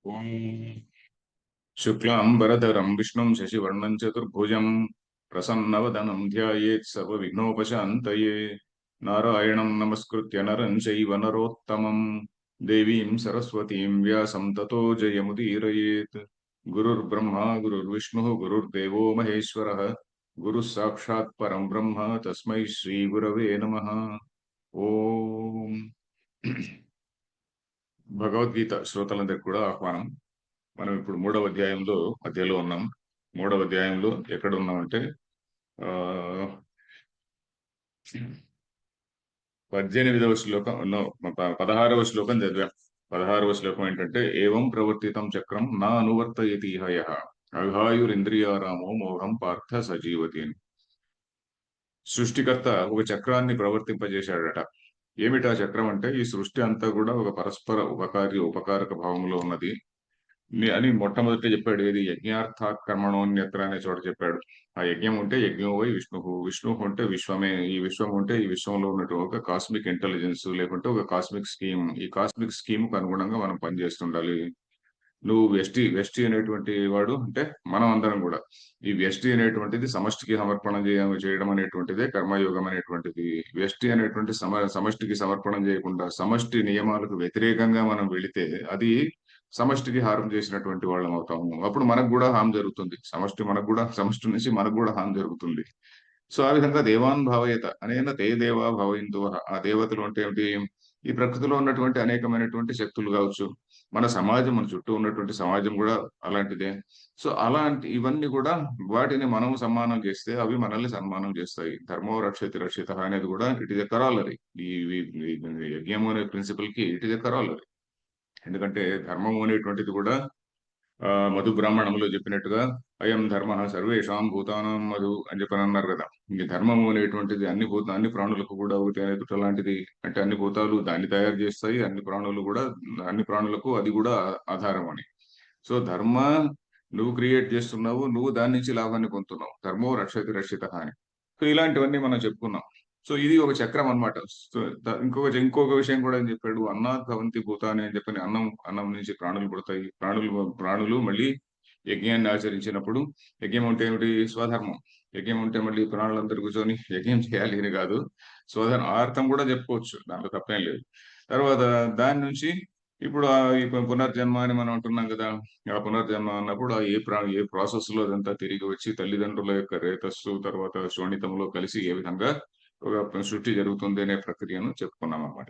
ఓం శుక్లాంబరధరం విష్ణుం శశివర్ణం చతుర్భుజం ప్రసన్నవదనం ధ్యాయేత్ సర్వవిఘ్నోపశాంతయే నారాయణం నమస్కృత్య నరం చైవ నరోత్తమం దేవీం సరస్వతీం వ్యాసం తతో జయముదీరయేత్. గురుర్బ్రహ్మ గురుర్విష్ణుః గురుర్దేవో మహేశ్వరः గురుః సాక్షాత్ పరం బ్రహ్మ తస్మై శ్రీ గురవే నమః. ఓం భగవద్గీత శ్రోతలందరికీ కూడా ఆహ్వానం. మనం ఇప్పుడు మూడవ అధ్యాయంలో మధ్యలో ఉన్నాం. మూడవ అధ్యాయంలో ఎక్కడ ఉన్నామంటే ఆ 18వ శ్లోకం 16వ శ్లోకం చదివాం. 16వ శ్లోకం ఏంటంటే ఏవం ప్రవర్తితం చక్రం నా అనువర్తయతి హయః అఘాయురింద్రియారామో మోహం పార్థ సజీవతి అని. సృష్టికర్త ఒక చక్రాన్ని ప్రవర్తింపజేశాడట. ఏమిటా చక్రం అంటే ఈ సృష్టి అంతా కూడా ఒక పరస్పర ఉపకారక భావంలో ఉన్నది అని మొట్టమొదటి చెప్పాడు. ఏది యజ్ఞార్థాత్ కర్మణోన్యత్ర అనే చోట చెప్పాడు. ఆ యజ్ఞం ఉంటే యజ్ఞం పోయి విష్ణువు ఉంటే విశ్వమే, ఈ విశ్వం ఉంటే ఈ విశ్వంలో ఉన్నటువంటి ఒక కాస్మిక్ ఇంటెలిజెన్స్ లేకుంటే ఒక కాస్మిక్ స్కీమ్. ఈ కాస్మిక్ స్కీమ్ కు అనుగుణంగా మనం పనిచేస్తుండాలి. నువ్వు వ్యష్టి అనేటువంటి వాడు అంటే మనం అందరం కూడా ఈ వ్యష్టి అనేటువంటిది సమష్టికి సమర్పణ చేయడం అనేటువంటిదే కర్మయోగం అనేటువంటిది. వ్యష్టి అనేటువంటి సమష్టికి సమర్పణం చేయకుండా సమష్టి నియమాలకు వ్యతిరేకంగా మనం వెళితే అది సమష్టికి హారం చేసినటువంటి వాళ్ళం అవుతాము. అప్పుడు మనకు కూడా హాని జరుగుతుంది. సమష్టి నుంచి మనకు కూడా హాని జరుగుతుంది. సో ఆ విధంగా దేవాన్ భావయత అనేన తే దేవా భావయంతు. ఆ దేవతలు అంటే ఏమిటి? ఈ ప్రకృతిలో ఉన్నటువంటి అనేకమైనటువంటి శక్తులు కావచ్చు, మన సమాజం, మన చుట్టూ ఉన్నటువంటి సమాజం కూడా అలాంటిదే. సో అలాంటి ఇవన్నీ కూడా వాటిని మనం సన్మానం చేస్తే అవి మనల్ని సన్మానం చేస్తాయి. ధర్మో రక్షతి రక్షిత అనేది కూడా ఇట్ ఇస్ ఎ కరాలరీ. ఈ యజ్ఞము అనే ప్రిన్సిపల్ కి ఇట్ ఇస్ ఎ కరాలరీ. ఎందుకంటే ధర్మము అనేటువంటిది కూడా మధు బ్రాహ్మణంలో చెప్పినట్టుగా అయం ధర్మ సర్వేషాం భూతానాం మధు అని చెప్పని అన్నారు కదా. ఈ ధర్మము అనేటువంటిది అన్ని ప్రాణులకు కూడా ఒకటి అనేది లాంటిది. అంటే అన్ని భూతాలు దాన్ని తయారు చేస్తాయి, అన్ని ప్రాణులకు అది కూడా ఆధారం అని. సో ధర్మ నువ్వు క్రియేట్ చేస్తున్నావు, నువ్వు దాని నుంచి లాభాన్ని పొందుతున్నావు. ధర్మో రక్షతి రక్షిత అని. సో ఇలాంటివన్నీ మనం చెప్పుకున్నాం. సో ఇది ఒక చక్రం అన్నమాట. సో ఇంకొక విషయం కూడా ఏం చెప్పాడు? అన్నాత్ భవంతి భూతాని అని చెప్పని అన్నం నుంచి ప్రాణులు పుడతాయి. ప్రాణులు మళ్ళీ యజ్ఞాన్ని ఆచరించినప్పుడు, యజ్ఞం అంటే ఏమిటి? స్వధర్మం. యజ్ఞం అంటే మళ్ళీ ప్రాణులందరూ కూర్చొని యజ్ఞం చేయాలి అని కాదు. స్వధర్మం ఆ అర్థం కూడా చెప్పుకోవచ్చు, దాంట్లో తప్పేం లేదు. తర్వాత దాని నుంచి ఇప్పుడు ఈ పునర్జన్మ అని మనం అంటున్నాం కదా. ఆ పునర్జన్మ అన్నప్పుడు ఏ ప్రాసెస్ లో అదంతా తిరిగి వచ్చి తల్లిదండ్రుల యొక్క రేతస్సు తర్వాత శోణితంలో కలిసి ఏ విధంగా ఒక సృష్టి జరుగుతుంది అనే ప్రక్రియను చెప్పుకున్నాం అన్నమాట.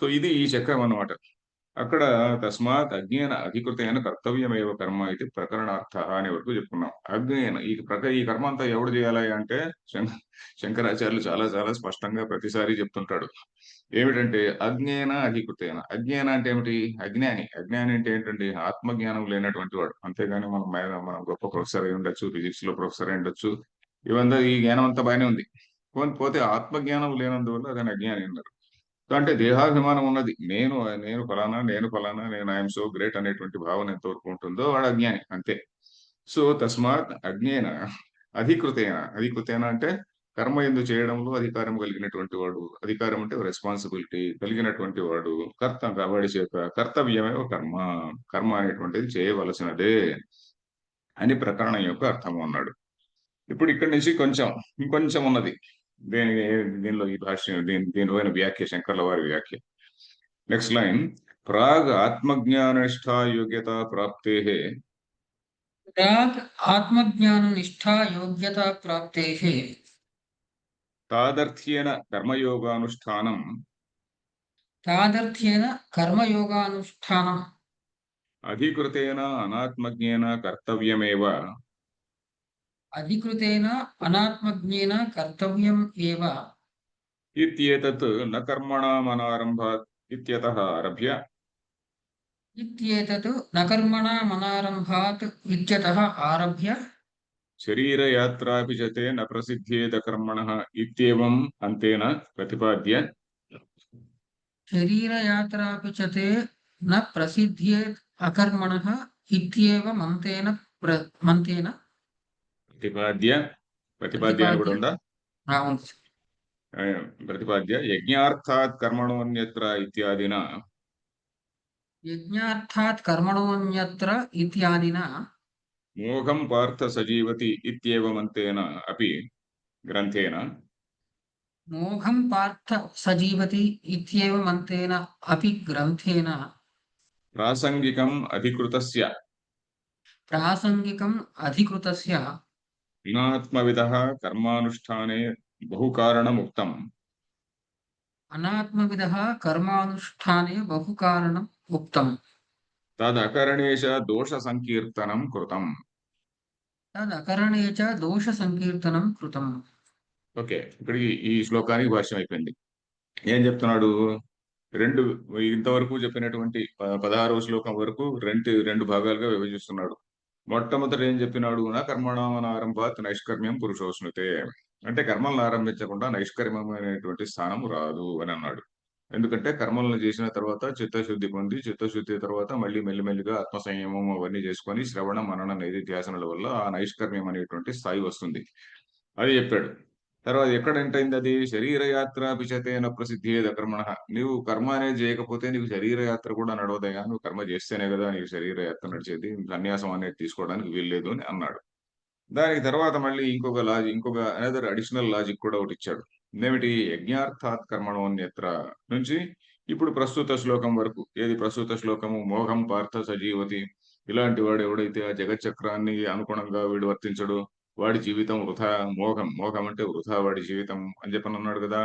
సో ఇది ఈ చక్రం అన్నమాట. అక్కడ తస్మాత్ అజ్ఞేన అధికృతైన కర్తవ్యమేవ కర్మ ఇది ప్రకరణార్థ అనే వరకు చెప్పుకున్నాం. అజ్ఞేన ఈ కర్మ అంతా ఎవడు చేయాలి అంటే శంకరాచార్యులు చాలా చాలా స్పష్టంగా ప్రతిసారి చెప్తుంటాడు. ఏమిటంటే అజ్ఞేన అధికృతేన. అజ్ఞాన అంటే ఏమిటి? అజ్ఞాని అంటే ఏంటంటే ఆత్మజ్ఞానం లేనటువంటి వాడు. అంతేగాని మనం గొప్ప ప్రొఫెసర్ అయి ఉండొచ్చు, ఫిజిక్స్ లో ప్రొఫెసర్ అయి ఉండొచ్చు, ఇవంతా ఈ జ్ఞానం అంతా బాగానే ఉంది. పోతే ఆత్మజ్ఞానం లేనందువల్ల అతను అజ్ఞాని అన్నారు. అంటే దేహాభిమానం ఉన్నది. నేను ఐఎమ్ సో గ్రేట్ అనేటువంటి భావన ఎంతవరకు ఉంటుందో వాడు అజ్ఞాని అంతే. సో తస్మాత్ అజ్ఞేన అధికృతేన అంటే కర్మ ఎందు చేయడంలో అధికారం కలిగినటువంటి వాడు. అధికారం అంటే రెస్పాన్సిబిలిటీ కలిగినటువంటి వాడు. వాడి చేత కర్తవ్యమే కర్మ. కర్మ అనేటువంటిది చేయవలసినదే అని ప్రకరణం యొక్క అర్థం అన్నాడు. ఇప్పుడు ఇక్కడి నుంచి ఇంకొంచెం ఉన్నది. దీని దీనిలో ఈ భాష్యం దీనిపైన వ్యాఖ్య, శంకర్ల వారి వ్యాఖ్య. Next line. ప్రాగ్ ఆత్మజ్ఞాననిష్ఠా యోగ్యత ప్రాప్తే प्राक् आत्मज्ञाननिष्ठा योग्यता प्राप्तेः తాదర్థ్యేన కర్మయోగానుష్ఠానం तादर्थ्येन कर्मयोगानुष्ठानम् అధికృతేన అనాత్మజ్ఞేన కర్తవ్యమేవ अधिकृतेन अनात्मज्ञेन कर्तव्यम् एव ఇత్యేతత్ న కర్మణామనారంభాత్ ఇత్యతః ఆరభ్య इत्येतत् न कर्मणामनारम्भात् इत्यतः आरभ्य శరీరయాత్రాపి చ తే న ప్రసిద్ధ్యేత కర్మణః ఇత్యేవం అంతేన ప్రతిపాద్య शरीरयात्रापि च ते न प्रसिद्ध्येत् अकर्मणः इत्येवम् मन्तेन ప్రతిపాద్య అని కూడా प्रतिपाद्य ఉందా? ప్రతిపాద్య యజ్ఞార్థాత్ కర్మణోన్యత్ర ఇత్యాదిన యజ్ఞార్థాత్ కర్మణోన్యత్ర ఇత్యాదిన మోఘం పార్థ సజీవతి ఇత్యేవమంతేన అపి గ్రంథేన మోఘం పార్థ సజీవతి ఇత్యేవమంతేన అపి గ్రంథేన ప్రాసంగికం అధికృతస్య ప్రాసంగికం అధికృతస్య గుణాత్మవిదః కర్మానుష్ఠానే బహుకారణముక్తం అనాత్మవిదః కర్మానుష్ఠానే బహుకారణం ఉక్తం తదకరణేష దోష సంకీర్తనం కృతం. తదకరణే చ దోష సంకీర్తనం కృతం. ఓకే, ఇక్కడికి ఈ శ్లోకానికి భాష్యం అయిపోయింది. ఏం చెప్తున్నాడు? రెండు ఇంతవరకు చెప్పినటువంటి 16వ శ్లోకం వరకు రెండు భాగాలుగా విభజిస్తున్నాడు. మొట్టమొదట ఏం చెప్పినాడు? నా కర్మణామనారంభాత్ నైష్కర్మ్యం పురుషోస్నుతే, అంటే కర్మలను ఆరంభించకుండా నైష్కర్మ్యం అనేటువంటి స్థానం రాదు అని అన్నాడు. ఎందుకంటే కర్మలను చేసిన తర్వాత చిత్తశుద్ధి పొంది, చిత్తశుద్ధి తర్వాత మళ్ళీ మెల్లిమెల్లిగా ఆత్మ సంయమం అవన్నీ చేసుకొని శ్రవణ మనన నైదిధ్యాసనల వల్ల ఆ నైష్కర్మ్యం అనేటువంటి స్థాయి వస్తుంది. అది చెప్పాడు. తర్వాత ఎక్కడ ఎంటర్ అయింది అది? శరీరయాత్ర పిచతేన ప్రసిద్ధేద కర్మణ. నీవు కర్మ అనేది చేయకపోతే నీకు శరీరయాత్ర కూడా నడవదయా, నువ్వు కర్మ చేస్తేనే కదా నీకు శరీరయాత్ర నడిచేది, సన్యాసం అనేది తీసుకోవడానికి వీల్లేదు అని అన్నాడు. దానికి తర్వాత మళ్ళీ ఇంకొక అనదర్ అడిషనల్ లాజిక్ కూడా ఒకటి ఇచ్చాడు. ఏమిటి? యజ్ఞార్థాత్ కర్మణోన్యత్ర నుంచి ఇప్పుడు ప్రస్తుత శ్లోకం వరకు. ఏది ప్రస్తుత శ్లోకము? మోహం పార్థ సజీవతి. ఇలాంటి వాడు ఎవడైతే ఆ జగచ్చక్రాన్ని అనుగుణంగా వీడు వర్తించడు, వాడి జీవితం వృథా. మోహం అంటే వృథా వాడి జీవితం అని చెప్పని అన్నాడు కదా.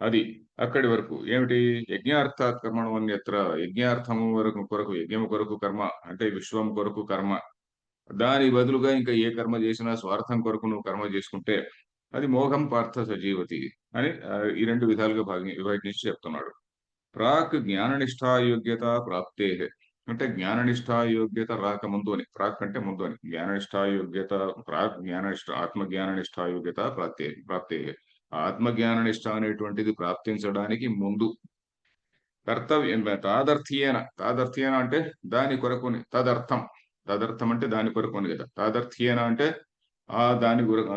అది అక్కడి వరకు. ఏమిటి? యజ్ఞార్థాత్ కర్మణోన్యత్ర, యజ్ఞార్థము కొరకు యజ్ఞము కొరకు కర్మ, అంటే విశ్వం కొరకు కర్మ. దాని బదులుగా ఇంకా ఏ కర్మ చేసినా స్వార్థం కొరకు నువ్వు కర్మ చేసుకుంటే అది మోహం పార్థ సజీవతి అని ఈ రెండు విధాలుగా విభజించి చెప్తున్నాడు. ప్రాక్ జ్ఞాననిష్టాయోగ్యత ప్రాప్తే, అంటే జ్ఞాననిష్టాయోగ్యత రాకముందు అని. ప్రాక్ అంటే ముందు అని. జ్ఞాననిష్టాయోగ్యత ప్రాక్ ఆత్మజ్ఞాననిష్టాయోగ్యత ప్రాప్తే. ఆత్మజ్ఞాననిష్ట అనేటువంటిది ప్రాప్తించడానికి ముందు కర్తవ్యం తాదర్థ్యేన అంటే దాని కొరకుని. తదర్థం అంటే దాని కొరకుని కదా. తాదర్థ్యేన అంటే దాని కొరకు.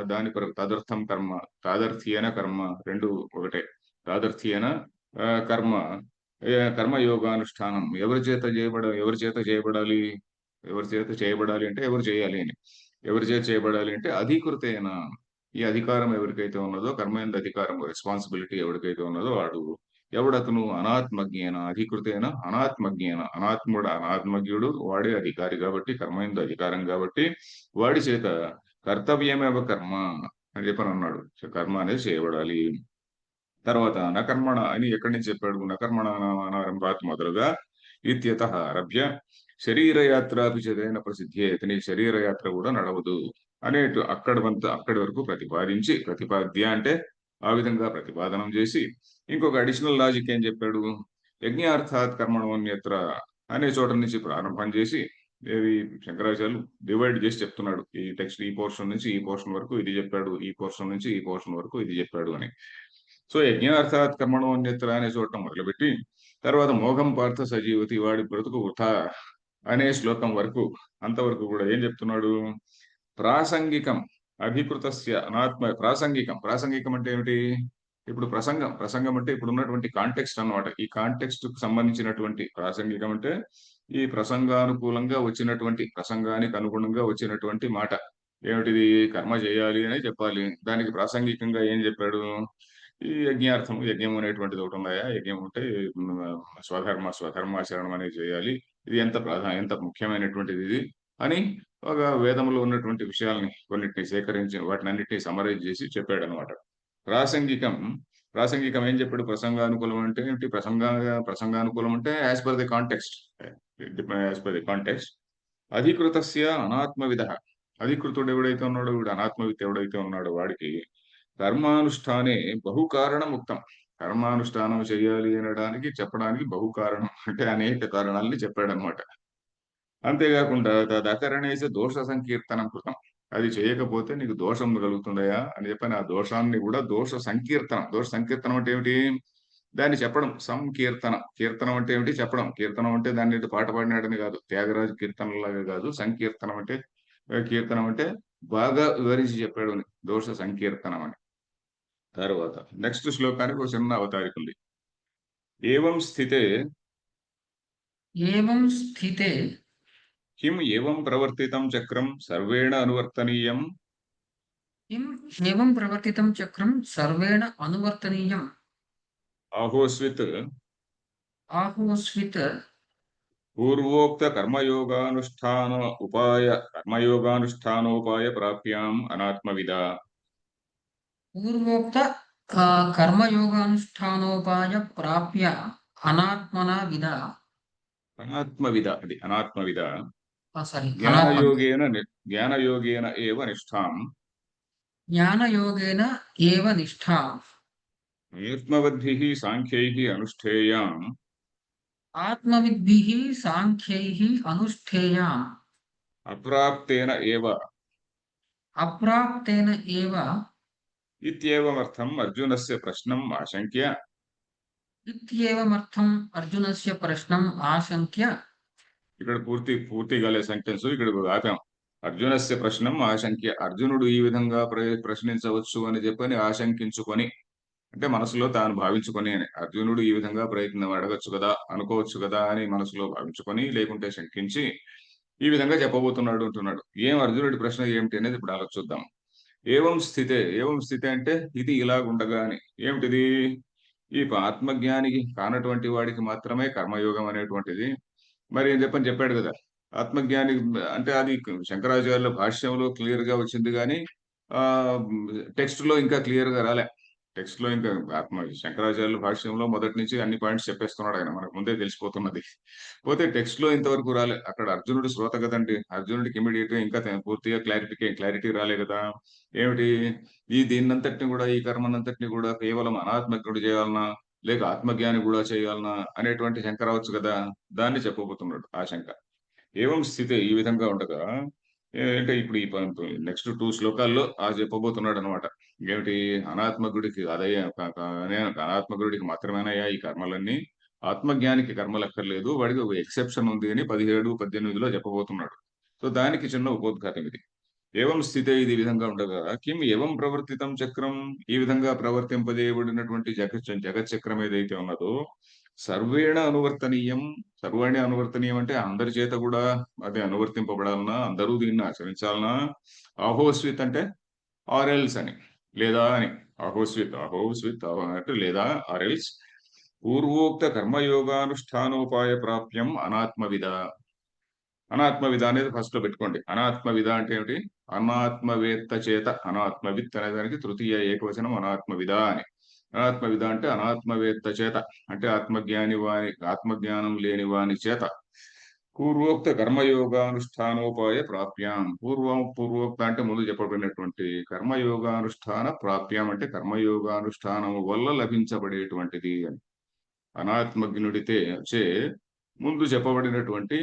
తదర్థం కర్మ, తాదర్థ్యేన కర్మ రెండు ఒకటే. తాదర్థ్యేన కర్మ, కర్మయోగానుష్ఠానం ఎవరి చేత చేయబడాలి? ఎవరి చేత చేయబడాలి అంటే ఎవరు చేయాలి అని. ఎవరి చేత చేయబడాలి అంటే అధికృతేన. ఈ అధికారం ఎవరికైతే ఉన్నదో, కర్మయందు అధికారం, రెస్పాన్సిబిలిటీ ఎవరికైతే ఉన్నదో వాడు. ఎవడతను? అనాత్మజ్ఞేన అధికృతేన అనాత్మజ్ఞేన. అనాత్మజ్ఞుడు వాడే అధికారి కాబట్టి, కర్మయందు అధికారం కాబట్టి వాడి చేత కర్తవ్యమేవ కర్మ అని చెప్పని అన్నాడు. కర్మ అనేది చేయబడాలి. తర్వాత నకర్మణ అని ఎక్కడి నుంచి చెప్పాడు? నకర్మణ అనారంభాత్ మొదలుగా ఇత్యతః ఆరభ్య శరీరయాత్రాపి చదైన ప్రసిద్ధి. నీ శరీరయాత్ర కూడా నడవదు అనేటు అక్కడి వరకు ప్రతిపాద్య అంటే ఆ విధంగా ప్రతిపాదనం చేసి ఇంకొక అడిషనల్ లాజిక్ ఏం చెప్పాడు? యజ్ఞార్థాత్ కర్మణోన్యత్ర అనే చోట నుంచి ప్రారంభం చేసి ఏది శంకరాచార్యులు డివైడ్ చేసి చెప్తున్నాడు. ఈ టెక్స్ట్ ఈ పోర్షన్ నుంచి ఈ పోర్షన్ వరకు ఇది చెప్పాడు, ఈ పోర్షన్ నుంచి ఈ పోర్షన్ వరకు ఇది చెప్పాడు అని. సో యజ్ఞార్థాత్ కర్మణోన్యత్ర అనే చోట మొదలుపెట్టి తర్వాత మోఘం పార్థ సజీవతి, వాడి బ్రతుకు వృథా అనే శ్లోకం వరకు అంతవరకు కూడా ఏం చెప్తున్నాడు? ప్రాసంగికం అధికృతస్య ప్రాసంగికం అంటే ఏమిటి? ఇప్పుడు ప్రసంగం అంటే ఇప్పుడు ఉన్నటువంటి కాంటెక్స్ట్ అన్నమాట. ఈ కాంటెక్స్ట్ కు సంబంధించినటువంటి ప్రాసంగికం అంటే ఈ ప్రసంగానికి అనుగుణంగా వచ్చినటువంటి మాట. ఏమిటిది? కర్మ చేయాలి అని చెప్పాలి. దానికి ప్రాసంగికంగా ఏం చెప్పాడు? ఈ యజ్ఞం అనేటువంటిది ఒకటి ఉన్నాయా? యజ్ఞం ఉంటే స్వధర్మాచరణం అనేది చేయాలి. ఇది ఎంత ముఖ్యమైనటువంటిది ఇది అని ఒక వేదంలో ఉన్నటువంటి విషయాల్ని కొన్నిటిని సేకరించి వాటినన్నిటిని సమరైజ్ చేసి చెప్పాడనమాట. ప్రాసంగికం ఏం చెప్పాడు? ప్రసంగానుకూలం అంటే ఏంటి? ప్రసంగానుకూలం అంటే యాజ్ పర్ ది కాంటెక్స్ట్. అధికృతస్య అనాత్మవిద. అధికృతుడు ఎవడైతే ఉన్నాడో, వీడు అనాత్మవిత్ ఎవడైతే ఉన్నాడో వాడికి కర్మానుష్ఠానే బహుకారణం ఉక్తం. కర్మానుష్ఠానం చేయాలి అనడానికి చెప్పడానికి బహుకారణం అంటే అనేక కారణాలని చెప్పాడనమాట. అంతేకాకుండా తదకరణేస దోష సంకీర్తనం కృతం. అది చేయకపోతే నీకు దోషం కలుగుతుందయా అని చెప్పని ఆ దోషాన్ని కూడా దోష సంకీర్తనం అంటే ఏమిటి? దాన్ని చెప్పడం. కీర్తనం అంటే ఏమిటి? చెప్పడం. కీర్తనం అంటే దాన్ని ఏదో పాట పాడినాడని కాదు, త్యాగరాజు కీర్తనలాగా కాదు. కీర్తనం అంటే బాగా వివరించి చెప్పాడు అని. దోష సంకీర్తనం అని. తర్వాత నెక్స్ట్ శ్లోకానికి ఒక చిన్న అవతారిక ఉంది. ఏవం స్థితే ఏవం స్థితే కిం ఏవం ప్రవర్తితం చక్రం సర్వేణ అనువర్తనీయం किम् एवं प्रवर्तितं चक्रं सर्वेण अनुवर्तनीयम् ఆహోస్విత్ आहोस्वित् పూర్వోక్త కర్మయోగానుష్ఠానోపాయ ప్రాప్యాం అనాత్మవిద. पूर्वोक्त कर्मयोगानुष्ठानोपाय प्राप्य अनात्मना विदा అనాత్మవిద అది అనాత్మవిద सारी अनात्मविदा జ్ఞానయోగేన ఏవ నిష్ఠాం ज्ञानयोगेन एव निष्ठा ఆత్మవద్భిః సాంఖ్యైః అనుష్ఠేయాం आत्मविद्भिः साङ्ख्यैः अनुष्ठेया అప్రాప్తేన ఏవ अप्राप्तेन एव ఇత్యేవమర్థం అర్జునస్య ప్రశ్నం ఆశంక్య. इत्येवमर्थम् अर्जुनस्य प्रश्नम् आशङ्क्य ఇక్కడ పూర్తిగా లే సెంటెన్స్ ఇక్కడ ఆపాం. అర్జునస్య ప్రశ్నం ఆశంక్య, అర్జునుడు ఈ విధంగా ప్రశ్నించవచ్చు అని చెప్పని ఆశంకించుకొని, అంటే మనసులో తాను భావించుకొని, అని అర్జునుడు ఈ విధంగా ప్రయత్నం అడగచ్చు కదా, అనుకోవచ్చు కదా అని మనసులో భావించుకొని, లేకుంటే శంకించి ఈ విధంగా చెప్పబోతున్నాడు అంటున్నాడు. అర్జునుడి ప్రశ్న ఏమిటి అనేది ఇప్పుడు ఆలోచిద్దాం. ఏవం స్థితే అంటే ఇది ఇలాగుండగా అని. ఏమిటిది? ఈ ఆత్మజ్ఞానికి కానటువంటి వాడికి మాత్రమే కర్మయోగం అనేటువంటిది మరి ఏం చెప్పాడు కదా. ఆత్మజ్ఞాని అంటే అది శంకరాచార్యుల భాష్యంలో క్లియర్ గా వచ్చింది కానీ టెక్స్ట్ లో ఇంకా క్లియర్ గా రాలే. టెక్స్ట్ లో ఇంకా శంకరాచార్యుల భాష్యంలో మొదటి నుంచి అన్ని పాయింట్స్ చెప్పేస్తున్నాడు ఆయన, మనకు ముందే తెలిసిపోతున్నది. పోతే టెక్స్ట్ లో ఇంతవరకు రాలే. అక్కడ అర్జునుడు శ్రోత కదండి, అర్జునుడికి ఇమీడియట్ గా ఇంకా పూర్తిగా క్లారిటీ రాలే కదా. ఏమిటి దీన్నంతటిని కూడా, ఈ కర్మనంతటిని కూడా కేవలం అనాత్మజ్ఞుడు చేయాలనా లేక ఆత్మజ్ఞాని కూడా చేయాలనా అనేటువంటి శంక రావచ్చు కదా. దాన్ని చెప్పబోతున్నాడు ఆ శంక. ఏవం స్థితి ఈ విధంగా ఉండగా అంటే ఇప్పుడు ఈ నెక్స్ట్ 2 శ్లోకాల్లో ఆ చెప్పబోతున్నాడు అనమాట. ఏమిటి? అనాత్మగుడికి అనాత్మగుడికి మాత్రమేనయ్యా ఈ కర్మలన్నీ, ఆత్మజ్ఞానికి కర్మలు అక్కర్లేదు, వాడికి ఒక ఎక్సెప్షన్ ఉంది అని 17, 18లో చెప్పబోతున్నాడు. సో దానికి చిన్న ఉపోద్ఘాతం ఇది. ఏవం స్థితే ఇది విధంగా ఉండగా కిం ఏవం ప్రవర్తితం చక్రం, ఈ విధంగా ప్రవర్తింపజేయబడినటువంటి జగత్ చక్రం ఏదైతే ఉన్నదో సర్వేణ అనువర్తనీయం. సర్వాణి అనువర్తనీయం అంటే అందరి చేత కూడా అది అనువర్తింపబడాలనా, అందరూ దీన్ని ఆచరించాలనా. ఆహోస్విత్ అంటే ఆరెల్స్ అని, లేదా అని. అహోస్విత్ అంటే లేదా ఆరెల్స్. పూర్వోక్త కర్మయోగానుష్ఠానోపాయ ప్రాప్యం అనాత్మవిద. అనాత్మవిద అనేది ఫస్ట్ లో పెట్టుకోండి. అనాత్మవిద అంటే ఏమిటి? అనాత్మవేత్త చేత, అనాత్మవిత్ అనే దానికి తృతీయ ఏకవచనం అనాత్మవిద అని. అనాత్మవిద అంటే అనాత్మవేత్త చేత, అంటే ఆత్మజ్ఞానం లేని వాని చేత పూర్వోక్త కర్మయోగానుష్ఠానోపాయ ప్రాప్యాం. పూర్వోక్త అంటే ముందు చెప్పబడినటువంటి కర్మయోగానుష్ఠాన ప్రాప్యాం అంటే కర్మయోగానుష్ఠానము వల్ల లభించబడేటువంటిది అని. అనాత్మజ్ఞుడితే చే ముందు చెప్పబడినటువంటి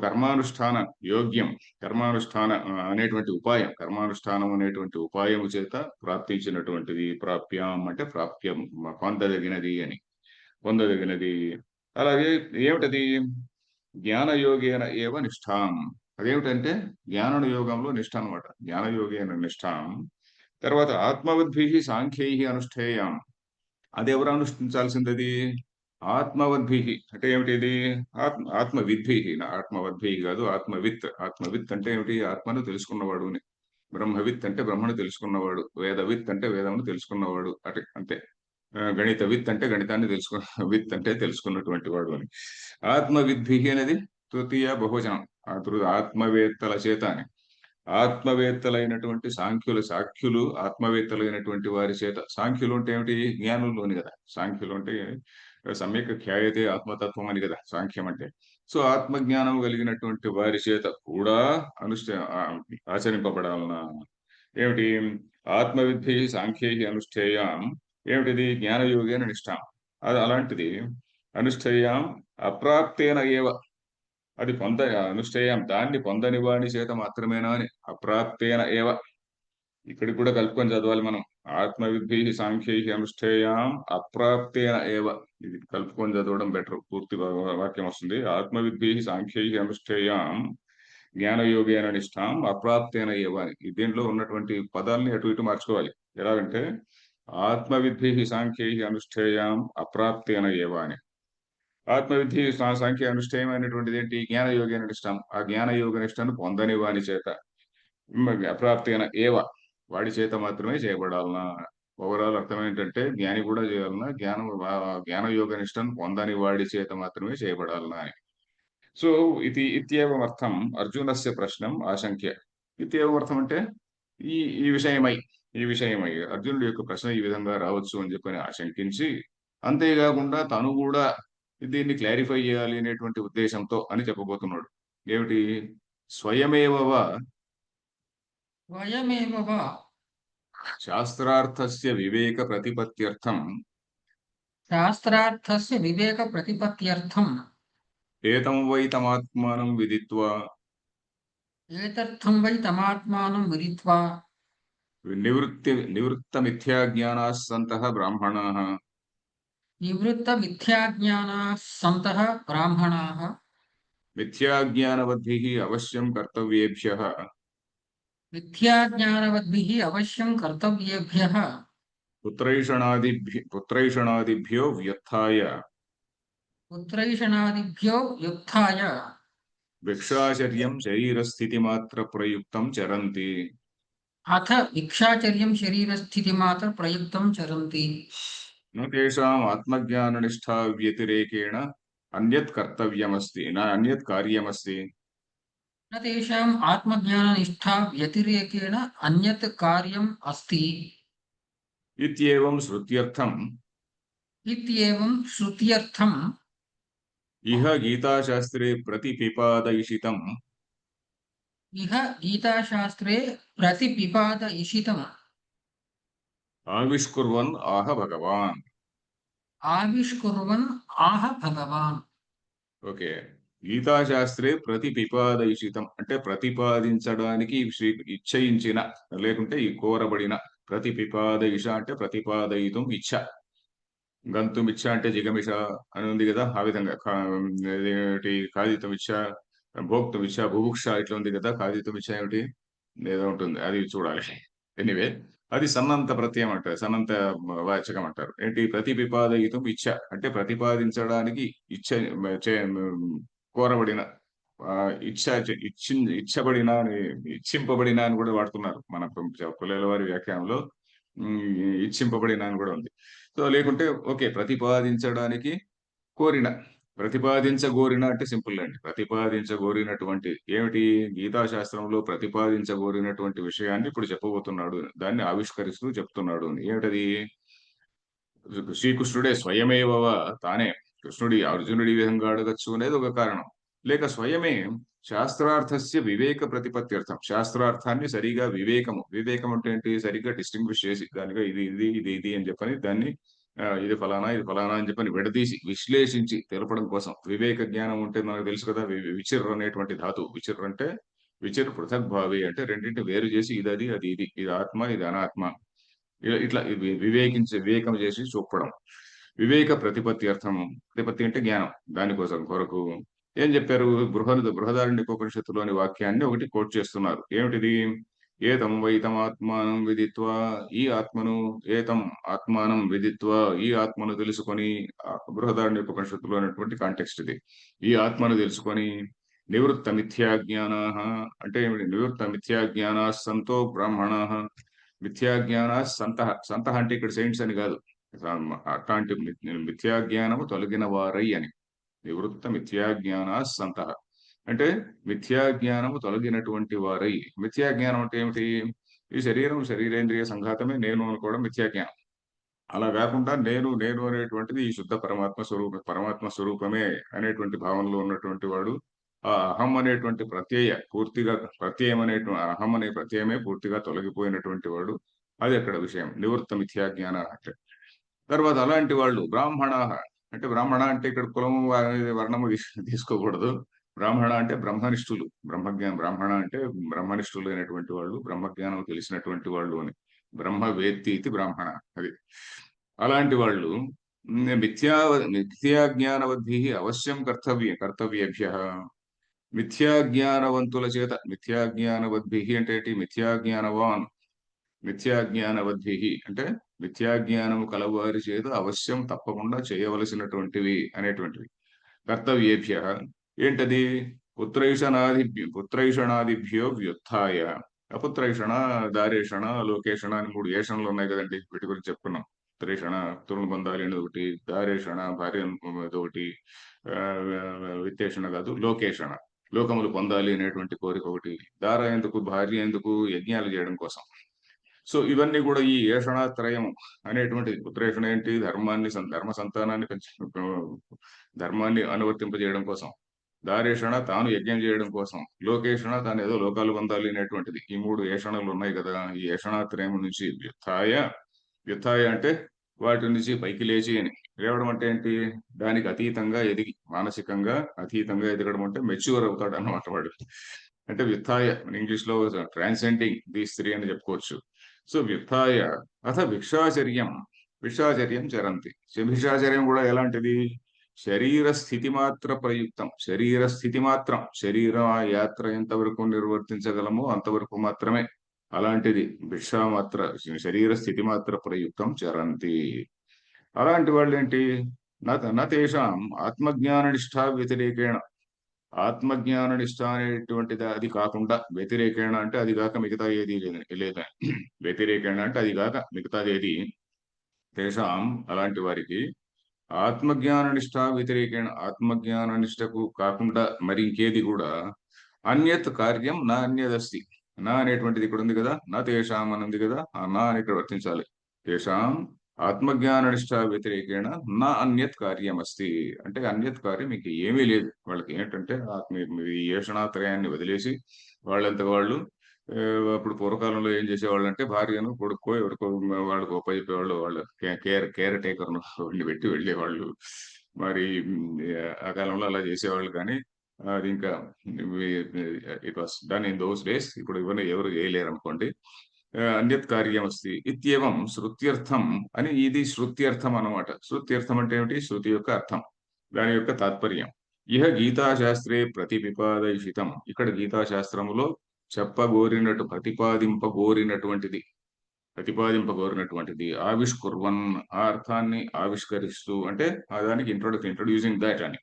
కర్మానుష్ఠాన యోగ్యం, కర్మానుష్ఠాన అనేటువంటి ఉపాయం, కర్మానుష్ఠానం అనేటువంటి ఉపాయము చేత ప్రాప్తించినటువంటిది. ప్రాప్యాం అంటే ప్రాప్యం, పొందదగినది అని, పొందదగినది. అలాగే ఏమిటది? జ్ఞానయోగేన ఏవ నిష్ఠాం. అదేమిటంటే జ్ఞాన యోగంలో నిష్ఠ అనమాట. జ్ఞానయోగేన నిష్ఠాం. తర్వాత ఆత్మవద్భిః సాంఖ్యైః అనుష్ఠేయాం. అది ఎవరు అనుష్ఠించాల్సింది? ఆత్మవద్భిః అంటే ఏమిటి? ఆత్మవిద్భిః, ఆత్మవద్భిః కాదు, ఆత్మవిత్ అంటే ఏమిటి? ఆత్మను తెలుసుకున్నవాడు అని. బ్రహ్మవిత్ అంటే బ్రహ్మను తెలుసుకున్నవాడు, వేదవిత్ అంటే వేదమును తెలుసుకున్నవాడు, అంతే. గణితవిత్ అంటే గణితాన్ని విత్ అంటే తెలుసుకున్నటువంటి వాడు అని. ఆత్మవిద్భిః అనేది తృతీయ బహువచనం. ఆత్మవేత్తల చేత అని. ఆత్మవేత్తలైనటువంటి సాంఖ్యులు ఆత్మవేత్తలైనటువంటి వారి చేత. సాంఖ్యులు అంటే ఏమిటి? జ్ఞానులు అని కదా. సాంఖ్యులు అంటే సమ్యక్ ఖ్యాయతే ఆత్మతత్వం అని కదా సాంఖ్యం అంటే. సో ఆత్మజ్ఞానం కలిగినటువంటి వారి చేత కూడా ఆచరింపబడాలన్నా. ఏమిటి? ఆత్మవిద్భిః సాంఖ్యైః అనుష్ఠేయాం. ఏమిటిది? జ్ఞానయోగేన నిష్ఠాం. అది అలాంటిది. అనుష్ఠేయాం అప్రాప్తేన ఏవ, అది అనుష్ఠేయం దాన్ని పొందని వాని చేత మాత్రమేనా అని. అప్రాప్తేన ఏవ, ఇక్కడికి కూడా కలుపుకొని చదవాలి మనం. ఆత్మవిద్భిః సాంఖ్యైః అనుష్ఠేయాం అప్రాప్తేన ఏవ, ఇది కలుపుకొని చదవడం బెటర్, పూర్తి వాక్యం వస్తుంది. ఆత్మవిద్భిః సాంఖ్యైః అనుష్ఠేయాం జ్ఞానయోగేన నిష్ఠాం అప్రాప్తేన ఏవ అని. దీంట్లో ఉన్నటువంటి పదాలని అటు ఇటు మార్చుకోవాలి. ఎలాగంటే ఆత్మవిద్భిః సాంఖ్యైః అనుష్ఠేయాం అప్రాప్తేన ఏవ అని. ఆత్మవిద్ధి సాంఖ్య అనుష్ఠేయం అనేటువంటిది ఏంటి? జ్ఞానయోగి నిష్టం. ఆ జ్ఞానయోగ నిష్టను పొందని వాని చేత అప్రాప్తైన ఏవ వాడి చేత మాత్రమే చేయబడాలనా. ఓవరాల్ అర్థం ఏంటంటే జ్ఞాని కూడా చేయాలన్నా, జ్ఞానయోగ నిష్టను పొందని వాడి చేత మాత్రమే చేయబడాలనా అని. సో ఇది ఇత్యేవమర్థం అర్జునస్య ప్రశ్నం ఆశంక్య. ఇత్యేవమర్థం అంటే ఈ ఈ విషయమై ఈ విషయమై అర్జునుడి యొక్క ప్రశ్న ఈ విధంగా రావచ్చు అని చెప్పని ఆశంకించి, అంతేకాకుండా తను కూడా దీన్ని క్లారిఫై చేయాలి అనేటువంటి ఉద్దేశంతో అని చెప్పబోతున్నాడు. ఏమిటి? స్వయమేవ వయమేవ వా శాస్త్రార్థస్య వివేక ప్రతిపత్త్యర్థం శాస్త్రార్థస్య వివేక ప్రతిపత్త్యర్థం ఏతం వై తమాత్మానం విదిత్వా ఏతర్థం వై తమాత్మానం విదిత్వా నివృత్త మిథ్యాజ్ఞానాः సంతః బ్రాహ్మణాः నివృత్త మిథ్యాజ్ఞానాः సంతః బ్రాహ్మణాः మిథ్యాజ్ఞానవద్భిः అవశ్యం కర్తవ్యేభ్యः మిథ్యాజ్ఞానవద్భిः అవశ్యం కర్తవ్యేభ్యः పుత్రైషణాదిభ్యో వ్యుత్థాయ పుత్రైషణాదిభ్యో యుక్తాయ భిక్షాచర్యం శరీరస్థితిమాత్ర ప్రయుక్తం చరంతి. అథ భిక్షాచర్యం శరీరస్థితిమాత్ర ప్రయుక్తం చరంతి. న తేషాం ఆత్మజ్ఞాననిష్ఠా వ్యతిరేకేణ అన్యత్ కర్తవ్యమస్తి అన్యత్ కార్యమస్తి. न तेषाम् आत्मज्ञाननिष्ठा व्यतिरेकेण अन्यत् कार्यम् अस्ति ఇత్యేవం శృత్యర్థం इत्येवं श्रुत्यर्थम् ఇహ గీతాశాస్త్రే ప్రతిపిపాదయిషితం इह गीताशास्त्रे प्रतिपिपादयिषितम् ఆవిష్కుర్వన్ ఆహ భగవాన్. आविष्कुर्वन् आह भगवान्. ఓకే. గీతాశాస్త్రే ప్రతిపిపాదయిషితం అంటే ప్రతిపాదించడానికి ఇచ్చయించిన, లేకుంటే ఈ కోరబడిన. ప్రతిపిపాదయిష అంటే ప్రతిపాదయితం ఇచ్చ. గంతుమిచ్చ అంటే జిగమిష అని ఉంది కదా, ఆ విధంగా ఇదేమిటి కాదితమిచ్చ, భోక్తమిచ్చ, బుభుక్ష ఇట్లా ఉంది కదా. కాదితమిచ్చ ఏమిటి ఏదో ఉంటుంది, అది చూడాలి. ఎనివే అది సన్నంత ప్రత్యయం అంటారు, సన్నంత వాచకం అంటారు. ఏంటి? ప్రతిపిపాదయితం ఇచ్చ అంటే ప్రతిపాదించడానికి కోరబడిన, ఇచ్చబడిన ఇచ్చింపబడిన అని కూడా వాడుతున్నారు మన పుల్లల వారి వ్యాఖ్యానంలో. ఇచ్చింపబడిన అని కూడా ఉంది. సో లేకుంటే ఓకే, ప్రతిపాదించడానికి కోరిన, ప్రతిపాదించగోరిన అంటే సింపుల్ అండి. ప్రతిపాదించగోరినటువంటి ఏమిటి? గీతాశాస్త్రంలో ప్రతిపాదించగోరినటువంటి విషయాన్ని ఇప్పుడు చెప్పబోతున్నాడు, దాన్ని ఆవిష్కరిస్తూ చెప్తున్నాడు. ఏమిటది? శ్రీకృష్ణుడే స్వయమేవ తానే కృష్ణుడి అర్జునుడి ఈ విధంగా అడగచ్చు అనేది ఒక కారణం. లేక స్వయమే శాస్త్రార్థస్య వివేక ప్రతిపత్త్యర్థం, శాస్త్రార్థాన్ని సరిగా వివేకం అంటే ఏంటి? సరిగ్గా డిస్టింగ్విష్ చేసి దానిగా ఇది ఇది ఇది ఇది అని చెప్పని దాన్ని ఇది ఫలానా ఇది ఫలానా అని చెప్పని విడదీసి విశ్లేషించి తెలపడం కోసం. వివేక జ్ఞానం ఉంటే మనకు తెలుసు కదా. విచిర్ అనేటువంటి ధాతువు, విచిర్ అంటే విచిర్ పృథగ్భావి అంటే రెండింటిని వేరు చేసి ఇది అది అది ఇది, ఇది ఆత్మ ఇది అనాత్మ, ఇట్లా వివేకం చేసి చూపడం. వివేక ప్రతిపత్తి అర్థము, ప్రతిపత్తి అంటే జ్ఞానం. దానికోసం కొరకు ఏం చెప్పారు? బృహదారణ్యకోపనిషత్తులోని వాక్యాన్ని ఒకటి కోట్ చేస్తున్నారు. ఏమిటిది? ఏతం వైతమాత్మానం విదిత్వా, ఈ ఆత్మను ఏతం ఆత్మానం విదిత్వా, ఈ ఆత్మను తెలుసుకొని. బృహదారణ్యకోపనిషత్తులో ఉన్నటువంటి కాంటెక్స్ట్ ఇది. ఈ ఆత్మను తెలుసుకొని నివృత్త మిథ్యాజ్ఞానా అంటే ఏమిటి? నివృత్త మిథ్యాజ్ఞానా సంతో బ్రాహ్మణా. మిథ్యాజ్ఞాన సంతః అంటే ఇక్కడ సెయింట్స్ అని కాదు, అట్లాంటి మిథ్యాజ్ఞానము తొలగిన వారై అని. నివృత్త మిథ్యాజ్ఞాన సంతః అంటే మిథ్యాజ్ఞానము తొలగినటువంటి వారై. మిథ్యాజ్ఞానం అంటే ఏమిటి? ఈ శరీరం శరీరేంద్రియ సంఘాతమే నేను అనుకోవడం మిథ్యాజ్ఞానం. అలా కాకుండా నేను నేను అనేటువంటిది ఈ శుద్ధ పరమాత్మ స్వరూపమే అనేటువంటి భావనలో ఉన్నటువంటి వాడు. ఆ అహం అనేటువంటి ప్రత్యయం అనేటువంటి అహం అనే ప్రత్యయమే పూర్తిగా తొలగిపోయినటువంటి వాడు. అది అక్కడ విషయం, నివృత్త మిథ్యాజ్ఞాన అంటే. తర్వాత అలాంటి వాళ్ళు బ్రాహ్మణ అంటే, బ్రాహ్మణ అంటే ఇక్కడ కులము వర్ణము తీసుకోకూడదు. బ్రాహ్మణ అంటే బ్రహ్మనిష్ఠులు, బ్రాహ్మణ అంటే బ్రహ్మనిష్ఠులు అయినటువంటి వాళ్ళు, బ్రహ్మజ్ఞానం తెలిసినటువంటి వాళ్ళు అని. బ్రహ్మవేత్తి ఇది బ్రాహ్మణ. అది అలాంటి వాళ్ళు మిథ్యాజ్ఞానవద్భి అవశ్యం కర్తవ్యేభ్య. మిథ్యాజ్ఞానవంతుల చేత, మిథ్యాజ్ఞానవద్భి అంటే ఏంటి? మిథ్యాజ్ఞానవద్భి అంటే మిథ్యాజ్ఞానము కలవారి చేత అవశ్యం తప్పకుండా చేయవలసినటువంటివి అనేటువంటివి. కర్తవ్యేభ్య ఏంటది పుత్రైషణాదిభ్యో వ్యుత్థాయ అపుత్రైషణ దారేషణ లోకేషణ అని 3 ఏషణలు ఉన్నాయి కదండి. వీటి గురించి చెప్పుకున్నాం. పుత్రైషణ పుత్రులను పొందాలి అనేది ఒకటి, దారేషణ భార్య ఒకటి, విత్తేషణ కాదు లోకేషణ లోకములు పొందాలి అనేటువంటి కోరిక ఒకటి, దార ఎందుకు భార్య ఎందుకు యజ్ఞాలు చేయడం కోసం. సో ఇవన్నీ కూడా ఈ ఏషణాత్రయం అనేటువంటిది. పుత్రేషణ ఏంటి ధర్మ సంతానాన్ని ధర్మాన్ని అనువర్తింపజేయడం కోసం, దారేషణ తాను యజ్ఞం చేయడం కోసం, లోకేషణ తాను ఏదో లోకాలు పొందాలి అనేటువంటిది. ఈ 3 ఏషణలు ఉన్నాయి కదా. ఈ ఏషణాత్రయం నుంచి వ్యుత్థాయ అంటే వాటి నుంచి పైకి లేచి అని. లేవడం అంటే ఏంటి, దానికి అతీతంగా ఎదిగి, మానసికంగా అతీతంగా ఎదగడం అంటే మెచ్యూర్ అవుతాడు అన్నమాట వాడు. అంటే వ్యుత్థాయ ఇంగ్లీష్ లో ట్రాన్సెండింగ్ దీస్ 3 అని చెప్పుకోవచ్చు. సో వ్యుత్థాయ అథ భిక్షాచర్యం చరంతి. భిక్షాచర్యం కూడా ఎలాంటిది, శరీర స్థితి మాత్ర ప్రయుక్తం. శరీర స్థితి మాత్రం, శరీరం ఆ యాత్ర ఎంతవరకు నిర్వర్తించగలమో అంతవరకు మాత్రమే. అలాంటిది భిక్షామాత్ర, శరీర స్థితి మాత్ర ప్రయుక్తం చరంతి. అలాంటి వాళ్ళు ఏంటి, నతేషాం ఆత్మజ్ఞాన నిష్ఠా వ్యతిరేకేణ. ఆత్మజ్ఞాన నిష్ఠ అనేటువంటిది అది కాకుండా, వ్యతిరేకేణ అంటే అది కాక మిగతా ఏది లేదా, వ్యతిరేకేణ అంటే అది కాక మిగతాది ఏది, తేషాం అలాంటి వారికి ఆత్మజ్ఞాన నిష్ఠ వ్యతిరేకేణ, ఆత్మజ్ఞాన నిష్ఠకు కాకుండా మరి ఇంకేది కూడా అన్యత్ కార్యం నా అన్యదస్తి. నా అనేటువంటిది ఇక్కడ ఉంది కదా, నా తేషాం అని ఉంది కదా, ఆ నా అని ఇక్కడ వర్తించాలి. తేషాం ఆత్మజ్ఞాన నిష్ఠ వ్యతిరేకేణ నా అన్యత్ కార్యం అస్తి. అంటే అన్యత్ కార్యం ఇంక ఏమీ లేదు వాళ్ళకి. ఏంటంటే ఈ ఏషణాత్రయాన్ని వదిలేసి వాళ్ళంత వాళ్ళు అప్పుడు పూర్వకాలంలో ఏం చేసేవాళ్ళు అంటే భార్యను కొడుకో ఎవరికో వాళ్ళకు ఉపయోగపేవాళ్ళు, వాళ్ళ కేర్ టేకర్ను పెట్టి వెళ్ళేవాళ్ళు. మరి ఆ కాలంలో అలా చేసేవాళ్ళు. కానీ అది ఇంకా it was done in those days. ఇప్పుడు ఇవన్నీ ఎవరు చేయలేరు అనుకోండి. అన్యత్ కార్యం అస్తి ఇత్యేవం శృత్యర్థం అని. ఇది శృత్యర్థం అన్నమాట. శృత్యర్థం అంటే ఏమిటి, శృతి యొక్క అర్థం, దాని యొక్క తాత్పర్యం. ఇహ గీతాశాస్త్రే ప్రతిపిపాదయిషితం. ఇక్కడ గీతాశాస్త్రములో ప్రతిపాదింపగోరినటువంటిది ఆవిష్కుర్వన్, ఆ అర్థాన్ని ఆవిష్కరిస్తూ, అంటే ఆ దానికి ఇంట్రొడ్యూసింగ్ దాట్ అని,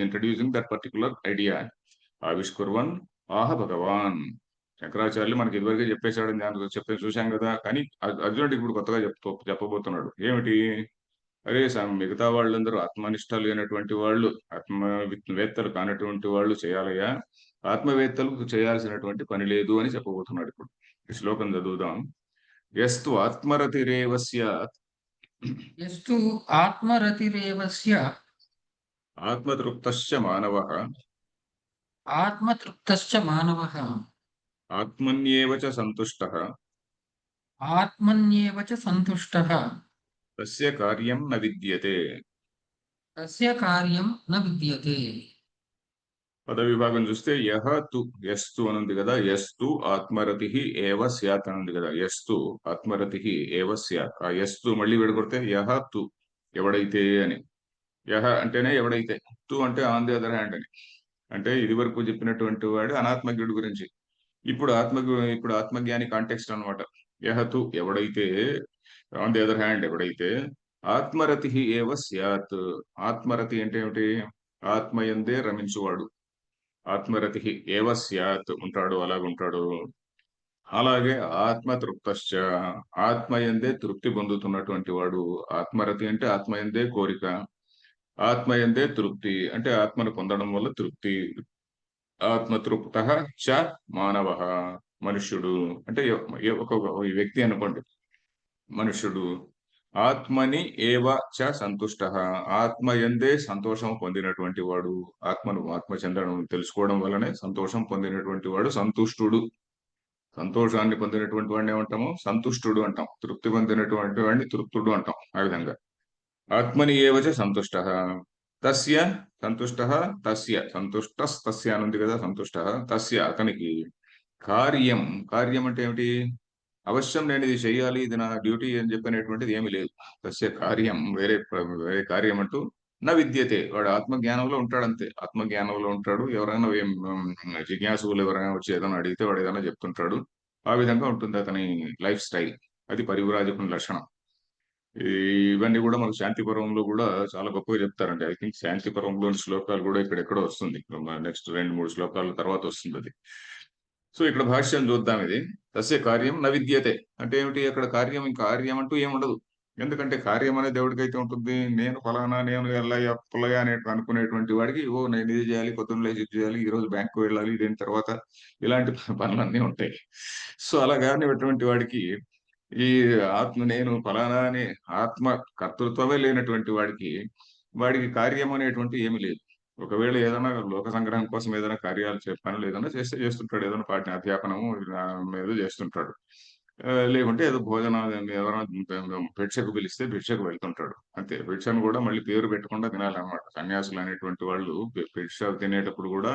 ఇంట్రొడ్యూసింగ్ దట్ పర్టికులర్ ఐడియా అని. ఆవిష్కుర్వన్ ఆహ భగవాన్. శంకరాచార్యులు మనకి ఇదివరకే చెప్పేశాడని దాని చూశాం కదా. కానీ అర్జునుడికి ఇప్పుడు కొత్తగా చెప్పబోతున్నాడు. ఏమిటి, అరే మిగతా వాళ్ళందరూ ఆత్మనిష్ట లేనటువంటి వాళ్ళు, ఆత్మవేత్తలు కానటువంటి వాళ్ళు చేయాలయ్యా, ఆత్మవేత్తలకు చేయాల్సినటువంటి పని లేదు అని చెప్పబోతున్నాడు ఇప్పుడు. ఈ శ్లోకం చదువుదాం. యస్తు ఆత్మరతిరేవ స్యాత్ యస్తు ఆత్మరతిరేవ స్యాత్ ఆత్మతృప్తశ్చ మానవః ఆత్మతృప్తశ్చ మానవః ఆత్మన్యేవ చ సంతుష్టః ఆత్మన్యేవ చ సంతుష్టః తస్య కార్యం న విద్యతే. తస్య కార్యం న విద్యతే. పద విభాగం చూస్తే యస్తు అని ఉంది కదా, యస్తు ఆత్మరతి ఏవ స్యాత్ అని ఉంది కదా. యస్తు ఆత్మరతి ఏవ స్యాత్. ఆ యస్తు మళ్ళీ విడగొడితే తు ఎవడైతే అని. అంటేనే ఎవడైతే, తు అంటే ఆన్ ది అదర్ హ్యాండ్ అని. అంటే ఇది వరకు చెప్పినటువంటి వాడు అనాత్మజ్ఞుడి గురించి. ఇప్పుడు ఆత్మజ్ఞాని కాంటెక్స్ట్ అనమాట. తు ఎవడైతే, ఆన్ ది అదర్ హ్యాండ్ ఎవడైతే, ఆత్మరతి ఏవ స్యాత్. ఆత్మరతి అంటే ఏమిటి, ఆత్మయందే రమించువాడు. ఆత్మరతి ఏవ స్యాత్ ఉంటాడు, అలాగుంటాడు. అలాగే ఆత్మతృప్తశ్చ, ఆత్మయందే తృప్తి పొందుతున్నటువంటి వాడు. ఆత్మరతి అంటే ఆత్మయందే కోరిక, ఆత్మయందే తృప్తి అంటే ఆత్మను పొందడం వల్ల తృప్తి. ఆత్మతృప్త చ మానవ, మనుష్యుడు అంటే ఒక వ్యక్తి అనుకోండి, మనుష్యుడు. ఆత్మని ఏవ చ సంతుష్ట, ఆత్మయందే సంతోషం పొందినటువంటి వాడు. ఆత్మ చెందడం తెలుసుకోవడం వల్లనే సంతోషం పొందినటువంటి వాడు సంతుష్టుడు. సంతోషాన్ని పొందినటువంటి వాడిని ఏమంటాము, సంతుష్టుడు అంటాం. తృప్తి పొందినటువంటి వాడిని తృప్తుడు అంటాం. ఆ విధంగా ఆత్మని ఏవచ సంతుష్ట తస్య సంతుష్ట తస్య సంతుష్టస్తస్య అని ఉంది కదా, సంతుష్ట తస్య అతనికి కార్యం అంటే ఏమిటి, అవశ్యం నేను ఇది చేయాలి, ఇది నా డ్యూటీ అని చెప్పినటువంటిది ఏమీ లేదు. తస్య కార్యం, వేరే కార్యం అంటూ నా విద్యతే. వాడు ఆత్మజ్ఞానంలో ఉంటాడు అంతే. ఆత్మజ్ఞానంలో ఉంటాడు. ఎవరైనా జిజ్ఞాసులు ఎవరైనా వచ్చి ఏదైనా అడిగితే వాడు ఏదైనా చెప్తుంటాడు. ఆ విధంగా ఉంటుంది అతని లైఫ్ స్టైల్. అది పరివ్రాజకుని లక్షణం. ఇవన్నీ కూడా మనకు శాంతి పర్వంలో కూడా చాలా గొప్పగా చెప్తారండి. ఐ థింక్ శాంతి పర్వంలోని శ్లోకాలు కూడా ఇక్కడెక్కడో వస్తుంది. నెక్స్ట్ 2, 3 శ్లోకాల తర్వాత వస్తుంది అది. సో ఇక్కడ భాష్యం చూద్దాం ఇది. తస్య కార్యం న విద్యతే. అంటే ఏమిటి అక్కడ కార్యం, ఇంకా కార్యం అంటూ ఏముండదు. ఎందుకంటే కార్యం అనేది ఎవరికైతే ఉంటుంది, నేను ఫలానా, నేను ఎల్లయ్య, పుల్లయ్య అని అనుకునేటువంటి వాడికి, ఓ నేను ఇది చేయాలి, పొద్దున్న లేచి ఇది చేయాలి, ఈ రోజు బ్యాంక్‌కి వెళ్ళాలి, దీని తర్వాత ఇలాంటి పనులన్నీ ఉంటాయి. సో అలా కానిటువంటి వాడికి ఈ నేను ఫలానా అని ఆత్మ కర్తృత్వమే లేనటువంటి వాడికి కార్యం అనేటువంటిది ఏమీ లేదు. ఒకవేళ ఏదైనా లోక సంగ్రహం కోసం ఏదైనా కార్యాలు పనులు ఏదైనా చేస్తే చేస్తుంటాడు. ఏదైనా పాఠ్య అధ్యాపనము ఏదో చేస్తుంటాడు. లేకుంటే ఏదో భోజనం ఎవరైనా భిక్షకు పిలిస్తే భిక్షకు వెళ్తుంటాడు. అంతే. భిక్షను కూడా మళ్ళీ పేరు పెట్టకుండా తినాలన్నమాట. సన్యాసులు అనేటువంటి వాళ్ళు భిక్ష తినేటప్పుడు కూడా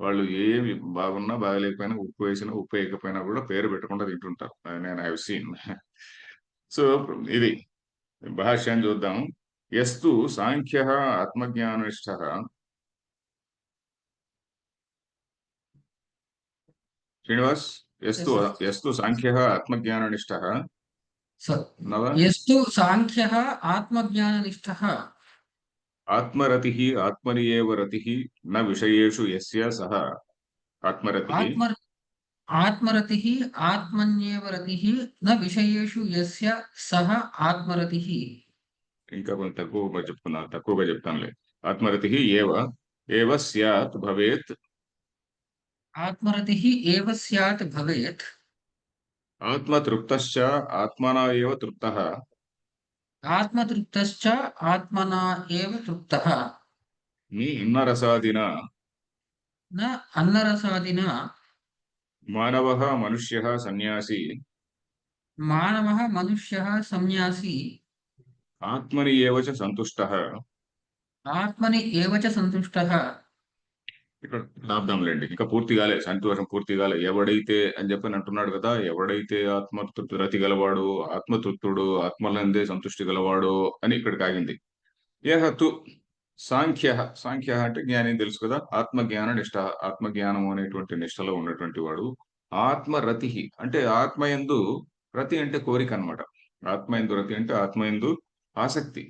వాళ్ళు ఏమి బాగున్నా, బాగాలేకపోయినా, ఉప్పు వేసినా, ఉప్పు వేయకపోయినా కూడా పేరు పెట్టకుండా తింటుంటారు. నేను ఐ హావ్ సీన్. సో ఇది భాష్యం చూద్దాం. యస్తు సాంఖ్యః ఆత్మజ్ఞాననిష్టః శ్రీనివాస్, యస్తు Yes, sir. యస్తు సాంఖ్యః ఆత్మజ్ఞాననిష్టః Sir. నవ यस्तु साङ्ख्यः आत्मज्ञाननिष्ठः ఆత్మరతిః ఆత్మని ఏవ రతిః న విషయేషు యస్య సః ఆత్మరతిః. आत्म आत्मरतिः आत्मन्येव रतिः न विषयेषु यस्य सः आत्मरतिः ఇంకా కొంచెం తక్కువగా చెప్తానులే. ఆత్మరతిః ఏవ ఏవ స్యాత్ భవేత్ आत्मरतिः एव स्यात् भवेत् ఆత్మతృప్తశ్చ ఆత్మనా ఏవ తృప్తః आत्मतृप्तश्च आत्मना एव तृप्तः అన్నరసాదిన न अन्नरसादिना మానవః మనుష్యః సన్యాసి मानवः मनुष्यः सन्न्यासी ఆత్మని ఏవ చ సంతుష్టః. आत्मनि एव च सन्तुष्टः ఇక్కడ ఆపుదాంలేండి. ఇంకా పూర్తి కాలే, సంతోషం పూర్తి కాలే. ఎవడైతే అని చెప్పని అంటున్నాడు కదా, ఎవడైతే ఆత్మతృప్తి రతి గలవాడు, ఆత్మతృప్తుడు, ఆత్మలందే సంతుష్టి గలవాడు అని ఇక్కడికి ఆగింది. యః తు సాంఖ్య, సాంఖ్య అంటే జ్ఞాని తెలుసు కదా, ఆత్మజ్ఞాన నిష్ట, ఆత్మజ్ఞానం అనేటువంటి నిష్టలో ఉన్నటువంటి వాడు. ఆత్మరతి అంటే ఆత్మయందు, రతి అంటే కోరిక అన్నమాట. ఆత్మయందు రతి అంటే ఆత్మయందు ఆసక్తి.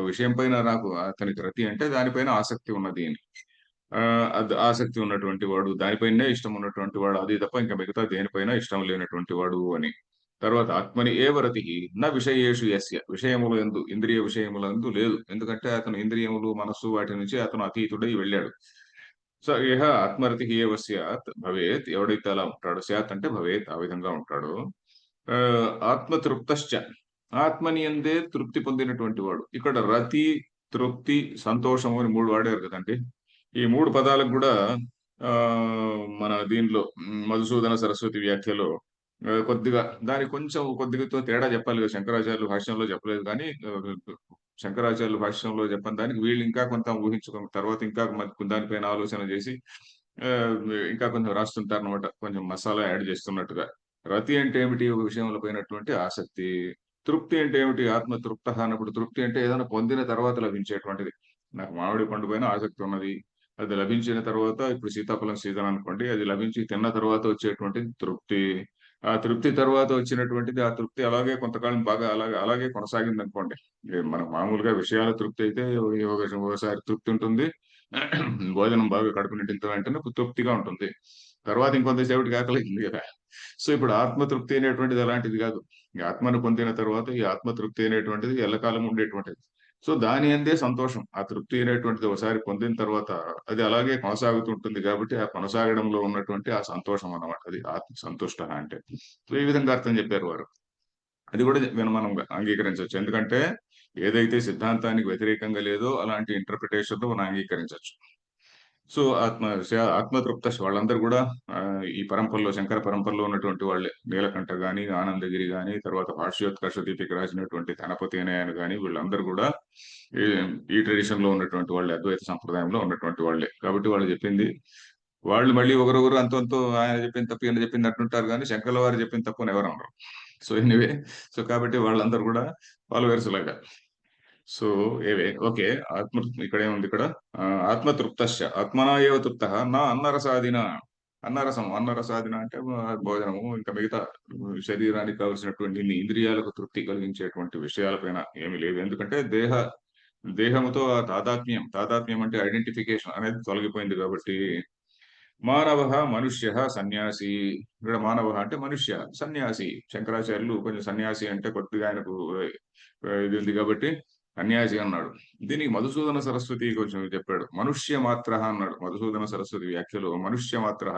విషయం పైన నాకు అతనికి రతి అంటే దానిపైన ఆసక్తి ఉన్నది అని. అది ఆసక్తి ఉన్నటువంటి వాడు, దానిపైనే ఇష్టం ఉన్నటువంటి వాడు, అది తప్ప ఇంకా మిగతా దేనిపైన ఇష్టం లేనటువంటి వాడు అని. తర్వాత ఆత్మని ఏవ రతిః న విషయేషు యస్య. విషయముల యందు, ఇంద్రియ విషయములందు లేదు. ఎందుకంటే అతను ఇంద్రియములు, మనస్సు వాటి నుంచి అతను అతీతుడై వెళ్ళాడు. సో ఇహ ఆత్మరతిః ఏవ స్యాత్ భవేత్. ఎవడైతే అలా ఉంటాడో, స్యాత్ అంటే భవేత్, ఆ విధంగా ఉంటాడో. ఆత్మతృప్తశ్చ, ఆత్మని యందే తృప్తి పొందినటువంటి వాడు. ఇక్కడ రతి, తృప్తి, సంతోషము అని 3 వాడారు కదండి. ఈ 3 పదాలకు కూడా మన దీనిలో మధుసూదన సరస్వతి వ్యాఖ్యలో కొద్దిగా దానికి కొంచెం కొద్దిగా తేడా చెప్పాలి కదా. శంకరాచార్యులు భాష్యంలో చెప్పలేదు కానీ, శంకరాచార్యులు భాష్యంలో చెప్పని దానికి వీళ్ళు ఇంకా కొంత ఊహించుకున్న తర్వాత ఇంకా దానిపైన ఆలోచన చేసి ఆ, ఇంకా కొంచెం రాస్తుంటారనమాట. కొంచెం మసాలా యాడ్ చేస్తున్నట్టుగా. రతి అంటే ఏమిటి? ఒక విషయంలో పోయినటువంటి ఆసక్తి. తృప్తి అంటే ఏమిటి? ఆత్మ తృప్త అన్నప్పుడు తృప్తి అంటే ఏదైనా పొందిన తర్వాత లభించేటువంటిది. నాకు మామిడి పండు పైన ఆసక్తి ఉన్నది, అది లభించిన తర్వాత, ఇప్పుడు సీతాఫలం సీజన్ అనుకోండి, అది లభించి తిన్న తర్వాత వచ్చేటువంటిది తృప్తి. ఆ తృప్తి తర్వాత వచ్చినటువంటిది, ఆ తృప్తి అలాగే కొంతకాలం బాగా అలాగే అలాగే కొనసాగింది అనుకోండి. మనకు మామూలుగా విషయాల తృప్తి అయితే ఒకసారి తృప్తి ఉంటుంది. భోజనం బాగా కడుపు నిండిన వెంటనే తృప్తిగా ఉంటుంది. తర్వాత ఇంకొంతసేపటికి ఆకలిస్తుంది కదా. సో ఇప్పుడు ఆత్మతృప్తి అనేటువంటిది అలాంటిది కాదు. ఈ ఆత్మను పొందిన తర్వాత ఈ ఆత్మతృప్తి అనేటువంటిది ఎల్లకాలం ఉండేటువంటిది. సో దాని అందే సంతోషం. ఆ తృప్తి అనేటువంటిది ఒకసారి పొందిన తర్వాత అది అలాగే కొనసాగుతుంటుంది కాబట్టి, ఆ కొనసాగడంలో ఉన్నటువంటి ఆ సంతోషం అన్నమాట. అది ఆత్మ సంతుష్ట అంటే. సో ఈ విధంగా అర్థం చెప్పారు వారు. అది కూడా మనం అంగీకరించవచ్చు. ఎందుకంటే ఏదైతే సిద్ధాంతానికి వ్యతిరేకంగా లేదో అలాంటి ఇంటర్ప్రిటేషన్ మనం అంగీకరించవచ్చు. సో ఆత్మతృప్త వాళ్ళందరూ కూడా ఈ పరంపరలో, శంకర పరంపరలో ఉన్నటువంటి వాళ్ళే. నీలకంఠ గాని, ఆనందగిరి గాని, తర్వాత భాష్యోత్కర్ష దీపిక రాసినటువంటి ధనపతి అనే ఆయన గాని, వీళ్ళందరూ కూడా ఈ ఈ ట్రెడిషన్ లో ఉన్నటువంటి వాళ్ళే, అద్వైత సంప్రదాయంలో ఉన్నటువంటి వాళ్ళే. కాబట్టి వాళ్ళు చెప్పింది, వాళ్ళు మళ్ళీ ఒకరొకరు అంతంతో ఆయన చెప్పింది తప్పు, ఈయన చెప్పింది అంటుంటారు కానీ శంకర్ల వారు చెప్పింది తప్పు అని ఎవరు అనరు. సో ఎనీవే, సో కాబట్టి వాళ్ళందరూ కూడా ఫాలోవర్స్ లాగా. So okay. ఇక్కడ ఏముంది ఇక్కడ? ఆత్మతృప్తశ్చ ఆత్మనా ఏవ తృప్తః నా అన్నరసాదిన. అన్నరసం, అన్నరసాదిన అంటే భోజనము, ఇంకా మిగతా శరీరానికి కావాల్సినటువంటి ఇన్ని ఇంద్రియాలకు తృప్తి కలిగించేటువంటి విషయాలపైన ఏమీ లేవు. ఎందుకంటే దేహముతో ఆ తాదాత్మ్యం అంటే ఐడెంటిఫికేషన్ అనేది తొలగిపోయింది కాబట్టి మానవ మనుష్య సన్యాసి. ఇక్కడ మానవ అంటే మనుష్య, సన్యాసి. శంకరాచార్యులు కొంచెం సన్యాసి అంటే కొద్దిగా ఆయనకు ఇది ఉంది కాబట్టి సన్యాసి అన్నాడు. దీనికి మధుసూదన సరస్వతి కొంచెం చెప్పాడు. మనుష్య మాత్ర అన్నాడు. మధుసూదన సరస్వతి వ్యాఖ్యలో మనుష్య మాత్ర,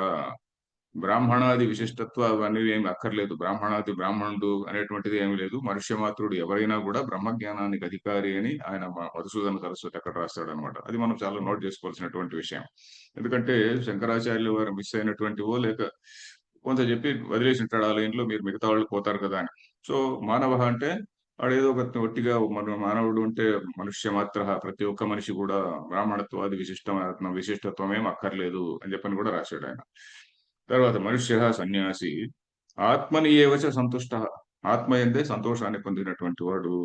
బ్రాహ్మణాది విశిష్టత్వ అవన్నీ ఏమి అక్కర్లేదు. బ్రాహ్మణుడు అనేటువంటిది ఏమీ లేదు. మనుష్య మాత్రుడు ఎవరైనా కూడా బ్రహ్మజ్ఞానానికి అధికారి అని ఆయన మధుసూదన సరస్వతి అక్కడ రాస్తాడు అనమాట. అది మనం చాలా నోట్ చేసుకోవాల్సినటువంటి విషయం. ఎందుకంటే శంకరాచార్యులు వారు మిస్ అయినటువంటివో లేక కొంత చెప్పి వదిలేసి ఉంటాడు. వాళ్ళ ఇంట్లో మీరు మిగతా వాళ్ళు పోతారు కదా అని. సో మానవ అంటే వాడేదో ఒక ఒట్టిగా మన మానవుడు అంటే మనుష్య మాత్ర, ప్రతి ఒక్క మనిషి కూడా బ్రాహ్మణత్వాది విశిష్టత్వమేం అక్కర్లేదు అని చెప్పని కూడా రాశాడు ఆయన. తర్వాత మనుష్య సన్యాసి ఆత్మని ఏవచ సంతుష్ట, ఆత్మయందే సంతోషాన్ని పొందినటువంటి వాడు.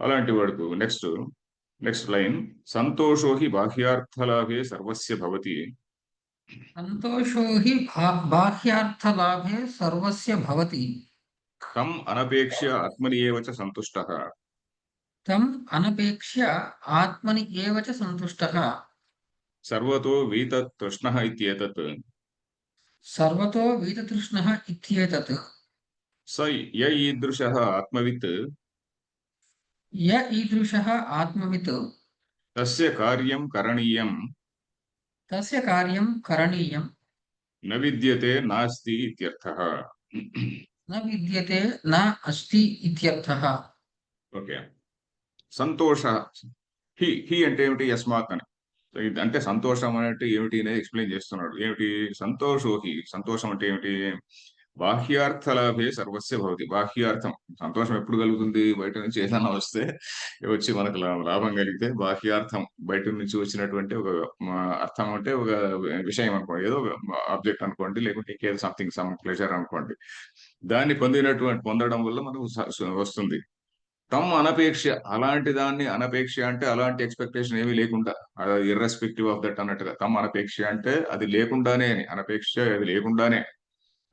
అలాంటి వాడుకు నెక్స్ట్ లైన్, సంతోషో హి బాహ్యార్థలాభే సర్వస్య భవతి, సంతోషో హి బాహ్యార్థలాభే సర్వస్య భవతి, తం అనపేక్ష్య ఆత్మని ఏవచ సంతుష్టః. తం అనపేక్ష్య ఆత్మని ఏవ చ సంతుష్టః, సర్వతో వీత తృష్ణః ఇత్యేతత్. సర్వతో వీతతృష్ణః ఇత్యేతత్. స య ఈదృశః ఆత్మవిత్ య ఈదృశः ఆత్మవిత్ తస్య కార్యం కరణీయం తస్య కార్యం కరణీయం న విద్యతే నాస్తి ఇత్యర్థః. న విద్యతే న అస్తి ఇత్యర్థః. ఓకే. సంతోష, హి అంటే ఏమిటి? యస్మాత్ అని. సో అంటే సంతోషం అంటే ఏమిటి అనేది ఎక్స్ప్లెయిన్ చేస్తున్నాడు. ఏమిటి సంతోషోహి, సంతోషం అంటే ఏమిటి? బాహ్యార్థ లాభే సర్వస్య భవతి. బాహ్యార్థం, సంతోషం ఎప్పుడు కలుగుతుంది? బయట నుంచి ఏదైనా వస్తే వచ్చి మనకు లాభం కలిగితే బాహ్యార్థం, బయట నుంచి వచ్చినటువంటి ఒక అర్థం అంటే ఒక విషయం అనుకోండి, ఏదో ఆబ్జెక్ట్ అనుకోండి, లేకుంటే ఇంకేదో సమ్ ప్లెజర్ అనుకోండి. దాన్ని పొందడం వల్ల మనకు వస్తుంది. తమ్ అనపేక్ష, అలాంటి దాన్ని అనపేక్ష అంటే అలాంటి ఎక్స్పెక్టేషన్ ఏమీ లేకుండా, ఇర్రెస్పెక్టివ్ ఆఫ్ దట్ అన్నట్టుగా. తమ్ అనపేక్ష అంటే అది లేకుండానే అని, అనపేక్ష అది లేకుండానే,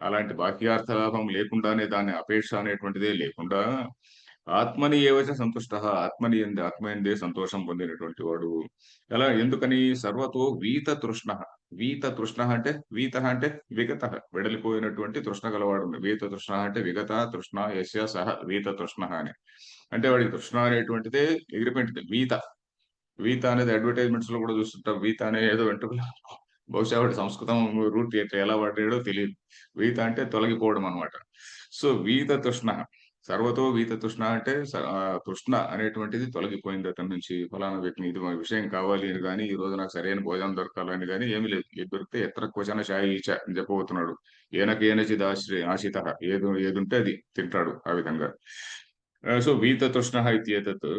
అలాంటి బాహ్యార్థ లాభం లేకుండానే, దాన్ని అపేక్ష అనేటువంటిదే లేకుండా ఆత్మని ఏవచ సంతుష్ట, ఆత్మయందే సంతోషం పొందినటువంటి వాడు. ఎలా? ఎందుకని? సర్వతో వీత తృష్ణ. వీత తృష్ణ అంటే అంటే విగత, వెడలిపోయినటువంటి తృష్ణ గలవాడు. వీత తృష్ణ అంటే విగత తృష్ణ యస్య సహ వీత తృష్ణ అని. అంటే వాడికి తృష్ణ అనేటువంటిదే ఎగిరిపోయింది. వీత, వీత అనేది అడ్వర్టైజ్మెంట్స్ లో కూడా చూస్తుంటాం. వీత అనే ఏదో వెంట్రుకలు, బహుశా వాడి సంస్కృతం రూట్ ఎలా వాడాడో తెలియదు. వీత అంటే తొలగిపోవడం అనమాట. సో వీత తృష్ణ, సర్వతో వీత తృష్ణ అంటే తృష్ణ అనేటువంటిది తొలగిపోయింది అతని నుంచి. ఫలానా వ్యక్తిని ఇది విషయం కావాలి అని కానీ, ఈ రోజు నాకు సరైన భోజనం దొరకాలని కానీ ఏమీ లేదు. ఏది దొరికితే ఎత్ర క్వచన శాయిచ అని చెప్పబోతున్నాడు. ఏనకేనచిద్ ఆశిత, ఏదుంటే అది తింటాడు ఆ విధంగా. సో వీత తృష్ణ ఇత్యేతత్.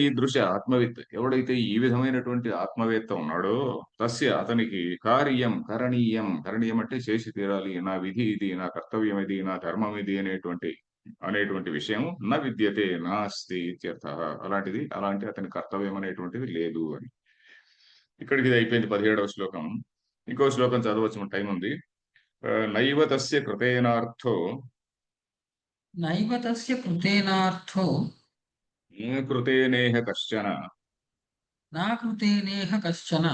ఈదృశ ఆత్మవిత్, ఎవడైతే ఈ విధమైనటువంటి ఆత్మవేత్త ఉన్నాడో తస్య అతనికి కార్యం కరణీయం, కరణీయం అంటే చేసి తీరాలి, నా విధి ఇది, నా కర్తవ్యం ఇది, నా ధర్మం ఇది అనేటువంటి విషయం నా విద్యతే నాస్తి ఇత్యర్థ. అలాంటి అతని కర్తవ్యం అనేటువంటిది లేదు అని. ఇక్కడికి ఇది అయిపోయింది 17వ శ్లోకం. ఇంకో శ్లోకం చదవచ్చు, టైం ఉంది. నైవ తస్య కృతేనార్థో నైవ తస్య కృతేనార్థో కృతేనేహ కశ్చన నా కృతేనేహ కశ్చన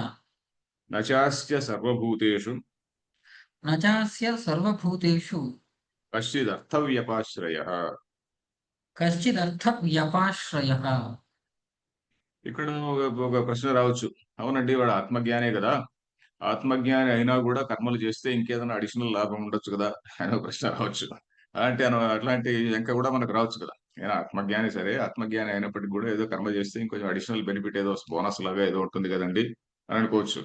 నచాస్య సర్వభూతేషు న చాస్య సర్వభూతేషు కశ్చిదర్థవ్యపాశ్రయః. కశ్చిదర్థ వ్యపాశ్రయః. ఇక్కడ ఒక ప్రశ్న రావచ్చు. అవునండి, వాడు ఆత్మజ్ఞానే కదా, ఆత్మజ్ఞాని అయినా కూడా కర్మలు చేస్తే ఇంకేదైనా అడిషనల్ లాభం ఉండొచ్చు కదా అని ఒక ప్రశ్న రావచ్చు. అట్లాంటి ఇంకా కూడా మనకు రావచ్చు కదా. నేను ఆత్మజ్ఞాని, సరే ఆత్మజ్ఞాని అయినప్పటికీ కూడా ఏదో కర్మ చేస్తే ఇంకొంచెం అడిషనల్ బెనిఫిట్ ఏదో బోనస్ లాగా ఏదో ఉంటుంది కదండి అని అనుకోవచ్చు.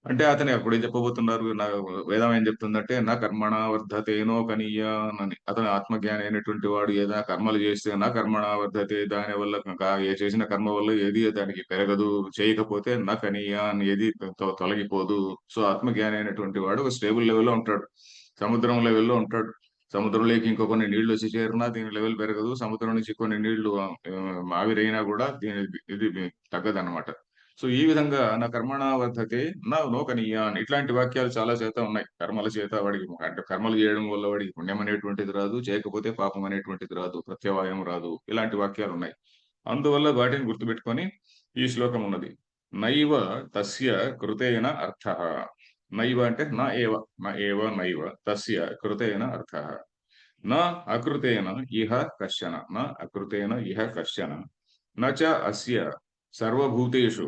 అంటే అతను అప్పుడే చెప్పబోతున్నారు, నా వేదం ఏం చెప్తుందంటే నా కర్మణ వర్ధతేనో కనీయ అని. అతను ఆత్మజ్ఞాని అయినటువంటి వాడు ఏదైనా కర్మలు చేస్తే నా కర్మణ వర్ధతే, దాని వల్ల ఏ చేసిన కర్మ వల్ల ఏది దానికి పెరగదు, చేయకపోతే నా కనీయ అని ఏది తొలగిపోదు. సో ఆత్మజ్ఞాని అయినటువంటి వాడు ఒక స్టేబుల్ లెవెల్లో ఉంటాడు, సముద్రం లెవెల్లో ఉంటాడు. సముద్రంలోకి ఇంకో కొన్ని నీళ్లు వచ్చి చేరినా దీని లెవెల్ పెరగదు, సముద్రం నుంచి కొన్ని నీళ్లు ఆవిరైనా కూడా ఇది తగ్గదన్నమాట. సో ఈ విధంగా నా కర్మణ వర్ధతే నా నోకనీయాన్ ఇట్లాంటి వాక్యాలు చాలా చేత ఉన్నాయి. కర్మల చేత వాడికి అంటే కర్మలు చేయడం వల్ల వాడికి పుణ్యం అనేటువంటిది రాదు, చేయకపోతే పాపం అనేటువంటిది రాదు, ప్రత్యవాయం రాదు. ఇలాంటి వాక్యాలు ఉన్నాయి. అందువల్ల వాటిని గుర్తుపెట్టుకొని ఈ శ్లోకం ఉన్నది. నైవ తస్య కృతేన అర్థః. నైవ అంటే న ఏవ, న ఏవ నైవ తస్య కృతేన అర్థః. న అకృతేన ఇహ కశ్చన, న అకృతేన ఇహ కశ్చన, న చ అస్య సర్వభూతేషు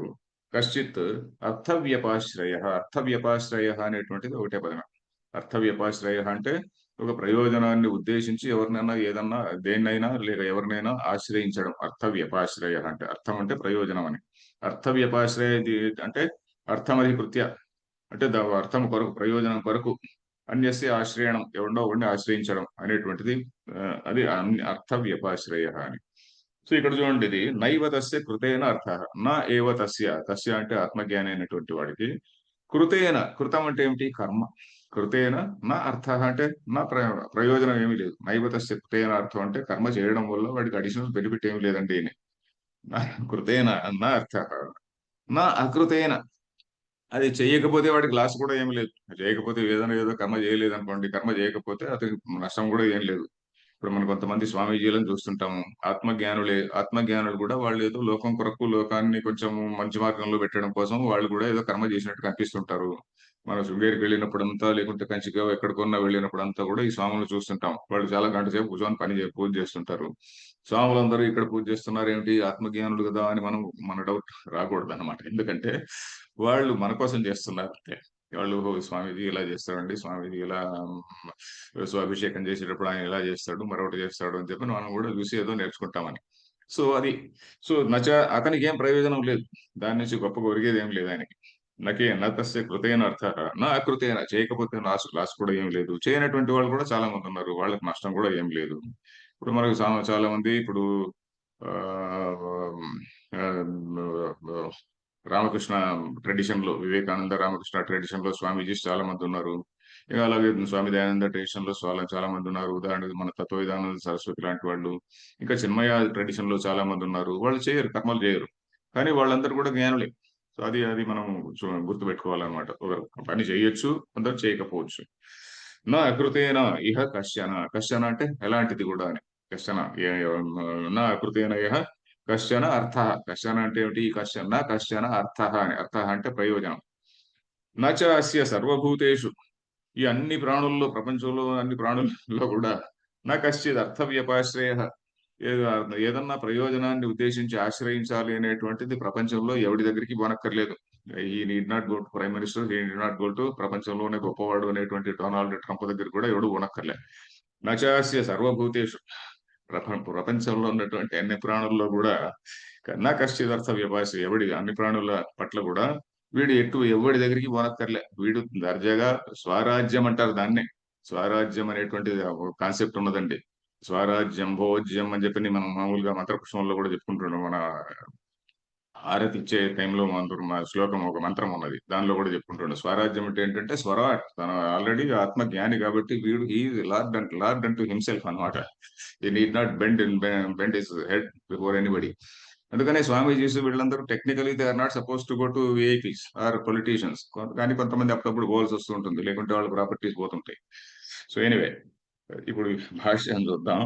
కశ్చిత్ అర్థవ్యపాశ్రయ. అర్థవ్యపాశ్రయ అనేటువంటిది ఒకటే పదం. అర్థవ్యపాశ్రయ అంటే ఒక ప్రయోజనాన్ని ఉద్దేశించి ఎవరినైనా ఏదన్నా దేన్నైనా లేక ఎవరినైనా ఆశ్రయించడం. అర్థవ్యపాశ్రయ అంటే అర్థం అంటే ప్రయోజనం అని. అర్థవ్యపాశ్రయ అంటే అర్థమధికృత్య అంటే అర్థం కొరకు ప్రయోజనం కొరకు అన్యస్య ఆశ్రయణం ఎవరినో ఒకరిని ఆశ్రయించడం అనేటువంటిది అది అర్థవ్యపాశ్రయ అని. సో ఇక్కడ చూడండి, ఇది నైవ తస్య కృతేన అర్థ, నా ఏవ తస్య. తస్య అంటే ఆత్మజ్ఞాని అయినటువంటి వాడికి కృతేన, కృతం అంటే ఏమిటి? కర్మ. కృతేన నా అర్థ అంటే నా ప్రయోజనం ఏమీ లేదు. నైవ తస్య కృతేన అర్థం అంటే కర్మ చేయడం వల్ల వాడికి అడిషనల్ బెనిఫిట్ ఏమి లేదండి అని. కృతేన నా అర్థ నా అకృతేన, అది చేయకపోతే వాడికి లాస్ కూడా ఏమి లేదు. చేయకపోతే ఏదైనా ఏదో కర్మ చేయలేదు అనుకోండి, కర్మ చేయకపోతే అతనికి నష్టం కూడా ఏం లేదు. ఇప్పుడు మనం కొంతమంది స్వామీజీలను చూస్తుంటాము. ఆత్మజ్ఞానులే, ఆత్మజ్ఞానులు కూడా వాళ్ళు ఏదో లోకం కొరకు లోకాన్ని కొంచెం మంచి మార్గంలో పెట్టడం కోసం వాళ్ళు కూడా ఏదో కర్మ చేసినట్టు కనిపిస్తుంటారు. మనం శృంగేరికి వెళ్ళినప్పుడంతా, లేకుంటే కంచిగా ఎక్కడికన్నా వెళ్ళినప్పుడంతా కూడా ఈ స్వాములు చూస్తుంటాం. వాళ్ళు చాలా గంట సేపు కూర్చొని పూజ చేస్తుంటారు. స్వాములందరూ ఇక్కడ పూజ చేస్తున్నారు ఏమిటి, ఆత్మజ్ఞానులు కదా అని మన డౌట్ రాకూడదు అనమాట. ఎందుకంటే వాళ్ళు మన కోసం చేస్తున్నారు అంతే. వాళ్ళు స్వామీజీ ఇలా చేస్తాడండి, స్వామీజీ ఇలా సో అభిషేకం చేసేటప్పుడు ఆయన ఇలా చేస్తాడు, మరొకటి చేస్తాడు అని చెప్పి మనం కూడా చూసి ఏదో నేర్చుకుంటామని. సో అది, సో అతనికి ఏం ప్రయోజనం లేదు, దాని నుంచి గొప్ప ఒరిగేది ఏం లేదు ఆయనకి. నతస్య కృతేన అర్థ నా అకృతేన, చేయకపోతే లాస్ కూడా ఏం లేదు. చేయనటువంటి వాళ్ళు కూడా చాలా మంది ఉన్నారు, వాళ్ళకి నష్టం కూడా ఏం లేదు. ఇప్పుడు మనకు చాలా మంది ఇప్పుడు ఆ, ఆ, రామకృష్ణ ట్రెడిషన్ లో, వివేకానంద రామకృష్ణ ట్రెడిషన్ లో స్వామీజీస్ చాలా మంది ఉన్నారు. ఇక అలాగే స్వామి దయానంద ట్రెడిషన్ లో చాలా మంది ఉన్నారు. ఉదాహరణకు మన తత్వవిధానంద సరస్వతి లాంటి వాళ్ళు, ఇంకా చిన్మయ ట్రెడిషన్ లో చాలా మంది ఉన్నారు. వాళ్ళు చేయరు, కర్మలు చేయరు, కానీ వాళ్ళందరూ కూడా జ్ఞానులే. సో అది అది మనం గుర్తు పెట్టుకోవాలన్నమాట. ఒకరు పని చేయొచ్చు, కొందరు చేయకపోవచ్చు. నా అకృతేన ఇహ కశ్చన. కశ్చన అంటే ఎలాంటిది కూడా అని. కశ్చన నా అకృతేన ఇహ కశ్చన అర్థ. కశ్చన అంటే ఏమిటి? కశ్చన కశ్చన అర్థ అని. అర్థ అంటే ప్రయోజనం. నచ అస్య సర్వభూతేషు, ఈ అన్ని ప్రాణుల్లో, ప్రపంచంలో అన్ని ప్రాణుల్లో కూడా నా కశ్చిత్ అర్థ వ్యపాశ్రయ, ఏదన్నా ప్రయోజనాన్ని ఉద్దేశించి ఆశ్రయించాలి అనేటువంటిది ప్రపంచంలో ఎవడి దగ్గరికి పోనక్కర్లేదు. ఈ need not go to prime minister, ఈ నీడ్ నాట్ గో టు ప్రపంచంలోనే గొప్పవాడు అనేటువంటి డొనాల్డ్ ట్రంప్ దగ్గర కూడా ఎవడు పోనక్కర్లే. నచాస్య సర్వభూతేషు, ప్రపంచంలో ఉన్నటువంటి అన్ని ప్రాణుల్లో కూడా నా కశ్చిదర్థ వ్యపాస, ఎవడి అన్ని ప్రాణుల పట్ల కూడా వీడు ఎవడి దగ్గరికి పోనక్కర్లే. వీడు దర్జాగా స్వరాజ్యం అంటారు దాన్నే. స్వరాజ్యం అనేటువంటి కాన్సెప్ట్ ఉన్నదండి. స్వరాజ్యం భోజ్యం అని చెప్పి మనం మామూలుగా మంత్రపుష్పంలో కూడా చెప్పుకుంటున్నాం. మన హారతి ఇచ్చే టైంలో మా శ్లోకం, ఒక మంత్రం ఉన్నది, దానిలో కూడా చెప్పుకుంటుండే. స్వరాజ్యం అంటే ఏంటంటే స్వరాట్, తను ఆల్రెడీ ఆత్మ జ్ఞాని కాబట్టి వీడు ఈ లార్డ్ అంటూ హిమ్సెల్ఫ్ అనమాట. He need not bend his head before anybody. అందుకనే స్వామీజీస్ వీళ్ళందరూ technically they are not suppose to go to VIPs or politicians, కానీ కొంతమంది అప్పుడప్పుడు పోవాల్సి వస్తూ ఉంటుంది, లేకుంటే వాళ్ళ ప్రాపర్టీస్ పోతుంటాయి. సో ఎనీవే, ఇప్పుడు భాష్యం చూద్దాం.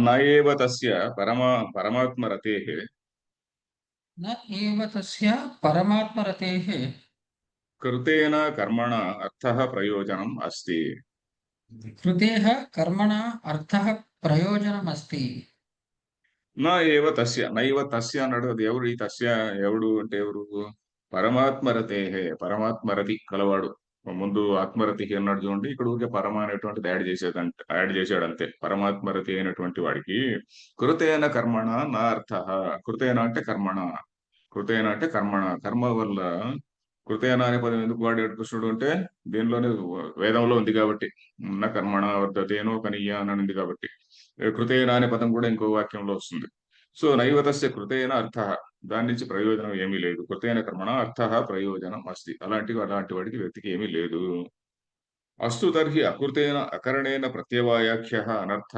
నా ఏవ తస్య పరమాత్మ రతే न एव तस्य परमात्मरतेः కృతేన కర్మణ అర్థః ప్రయోజనం అస్తి. कृतेः कर्मणा अर्थः प्रयोजनमस्ति। నా ఏవ తస్య, నైవ తస్య అన్నాడు. అది ఎవరు? ఈ తస్య ఎవడు అంటే ఎవరు? పరమాత్మరతే, పరమాత్మరతి కలవాడు. ముందు ఆత్మరతి అన్నాడు చూడండి, ఇక్కడ ఊరికే పరమ అనేటువంటిది యాడ్ చేశాడు అంతే. పరమాత్మరతి అయినటువంటి వాడికి కృతేన కర్మణ నా అర్థ. కృతేన అంటే కర్మణ, కృతేన అంటే కర్మణ, కర్మ వల్ల. కృతేన అనే పదం ఎందుకు వాడాడు కృష్ణుడు అంటే, దీనిలోనే వేదంలో ఉంది కాబట్టి. ఉన్న కర్మణ వర్ధతేనో కనీయ అని ఉంది కాబట్టి. కృతేన అనే పదం కూడా ఇంకో వాక్యంలో వస్తుంది. సో నైవతస్య కృతేన అర్థ, దాని నుంచి ప్రయోజనం ఏమీ లేదు. కృతేన కర్మణ అర్థ ప్రయోజనం అస్తి, అలాంటి వాడికి వ్యక్తికి ఏమీ లేదు. అస్తు తర్హి అకృతేన అకరణేన ప్రత్యవాయాఖ్య అనర్థ.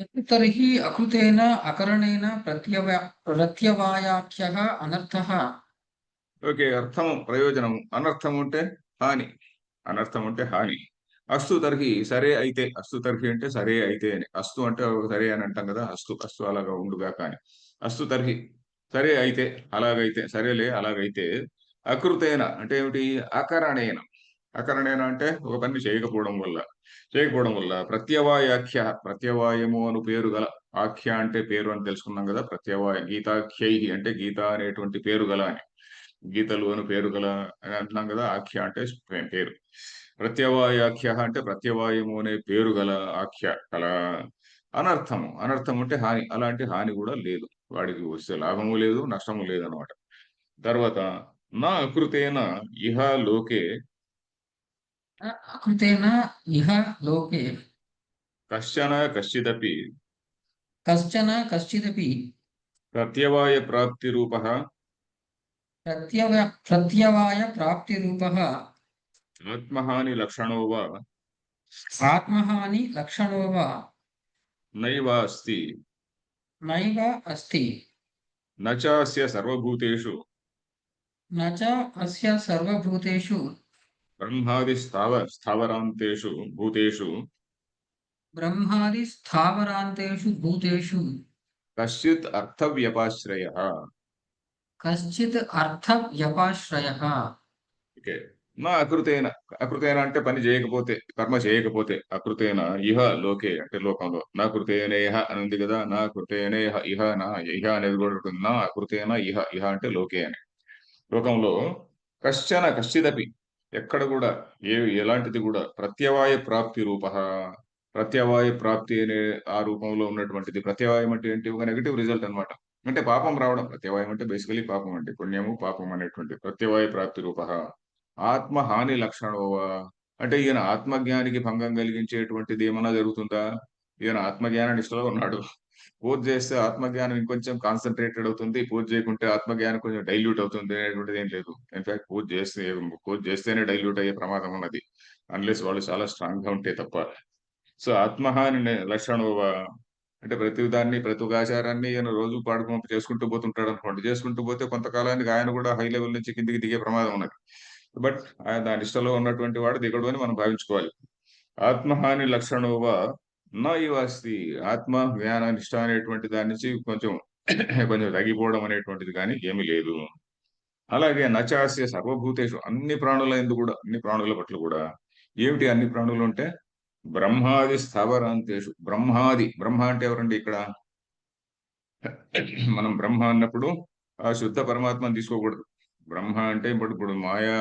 तर्हि अकृतेन अकरणेन प्रत्यवायाख्यः अनर्थः ఓకే. అర్థము ప్రయోజనము, అనర్థము అంటే హాని. అనర్థం అంటే హాని. అస్తు తర్హి సరే అయితే, అస్తు తర్హి అంటే సరే అయితే అని. అస్తు అంటే సరే అని అంటాం కదా! అస్తు అస్తు అలాగా ఉండుగాక అని. అస్తు తర్హి సరే అయితే, అలాగైతే సరేలే అలాగైతే అకృతేన అంటే ఏమిటి? అకరణేన. అకరణేన అంటే ఒక పని చేయకపోవడం వల్ల ప్రత్యవాయాఖ్య ప్రత్యవాయము అను పేరు గల, ఆఖ్య అంటే పేరు అని తెలుసుకున్నాం కదా! గీతాఖ్యైః అంటే గీత అనేటువంటి పేరు గల అని. గీతలు అని పేరు గల అని అంటున్నాం కదా! ఆఖ్య అంటే పేరు. ప్రత్యవాయాఖ్య అంటే ప్రత్యవాయము అనే పేరు గల ఆఖ్య గల అనర్థము. అనర్థం అంటే హాని. అలాంటి హాని కూడా లేదు. వాడికి వస్తే లాభము లేదు, నష్టము లేదనమాట. తర్వాత నా అకృతేన ఇహ లోకే न अकृतेन इह लोके కశ్చన కశ్చిదపి कश्चिदपि ప్రత్యవాయ ప్రాప్తిరూపః प्रत्यवायप्राप्तिरूपः ఆత్మహాని లక్షణో వా आत्महानि लक्षणो वा నైవాస్తి नैव अस्ति న చాస్య సర్వభూతేషు न च अस्य सर्वभूतेषु బ్రహ్మాది స్థావరాంతేషు భూతేషు ब्रह्मादिस्थावरान्तेषु भूतेषु కశ్చిత్ అర్థవ్యపాశ్రయః. कश्चित् अर्थव्यपाश्रयः ఓకే. నా అకృతేన, అకృతేన అంటే పని చేయకపోతే, కర్మ చేయకపోతే, అకృతేన ఇహ లోకే అంటే లోకంలో, నా కృతేనేహ అని ఉంది కదా! నా కృతేనేహ ఇహ నా ఇహ అనేది కూడా ఉంటుంది. నా అకృతేన ఇహ, ఇహ అంటే లోకే అని. లోకంలో కశ్చిదపి ఎక్కడ కూడా ఎలాంటిది కూడా ప్రత్యవాయ ప్రాప్తి రూపః, ప్రత్యవాయ ప్రాప్తి అనే ఆ రూపంలో ఉన్నటువంటిది. ప్రత్యవాయం అంటే ఏంటి? ఒక నెగెటివ్ రిజల్ట్ అన్నమాట. అంటే పాపం రావడం. ప్రత్యవాయం అంటే బేసికల్లీ పాపం అండి. పుణ్యము, పాపం అనేటువంటి ప్రత్యవాయ ప్రాప్తి రూపః. ఆత్మ హాని లక్షణోవా అంటే ఈయన ఆత్మజ్ఞానికి భంగం కలిగించేటువంటిది ఏమన్నా జరుగుతుందా? ఈయన ఆత్మజ్ఞాన నిష్టలో ఉన్నాడు. పూజ చేస్తే ఆత్మజ్ఞానం ఇంకొంచెం కాన్సంట్రేటెడ్ అవుతుంది. పూజ చేయకుంటే ఆత్మజ్ఞానం కొంచెం డైల్యూట్ అవుతుంది అనేటువంటిది ఏం లేదు. ఇన్‌ఫాక్ట్ పూజ చేస్తేనే డైల్యూట్ అయ్యే ప్రమాదం ఉన్నది. అన్‌లెస్ వాళ్ళు చాలా స్ట్రాంగ్‌గా ఉంటే తప్ప. సో, ఆత్మహాని లక్షణోవా అంటే ప్రతి ఒక్క ఆచారాన్ని ఈయన రోజు చేసుకుంటూ పోతుంటాడనుకోండి. చేసుకుంటూ పోతే కొంతకాలానికి ఆయన కూడా హై లెవెల్ నుంచి కిందకి దిగే ప్రమాదం ఉన్నది. బట్ ఆయన దాని నిష్టలో ఉన్నటువంటి వాడు దిగడు అని మనం భావించుకోవాలి. ఆత్మహాని లక్షణోవా న ఇవ అస్తి. ఆత్మ జ్ఞాన నిష్ట అనేటువంటి దాని నుంచి కొంచెం కొంచెం తగ్గిపోవడం అనేటువంటిది గాని ఏమీ లేదు. అలాగే నచాస్య సర్వభూతేషు అన్ని ప్రాణుల పట్ల కూడా ఏమిటి అన్ని ప్రాణులు అంటే బ్రహ్మాది స్థావరాంతేషు బ్రహ్మ అంటే ఎవరండి ఇక్కడ? మనం బ్రహ్మ అన్నప్పుడు ఆ శుద్ధ పరమాత్మను తీసుకోకూడదు. బ్రహ్మ అంటే ఇప్పుడు మాయా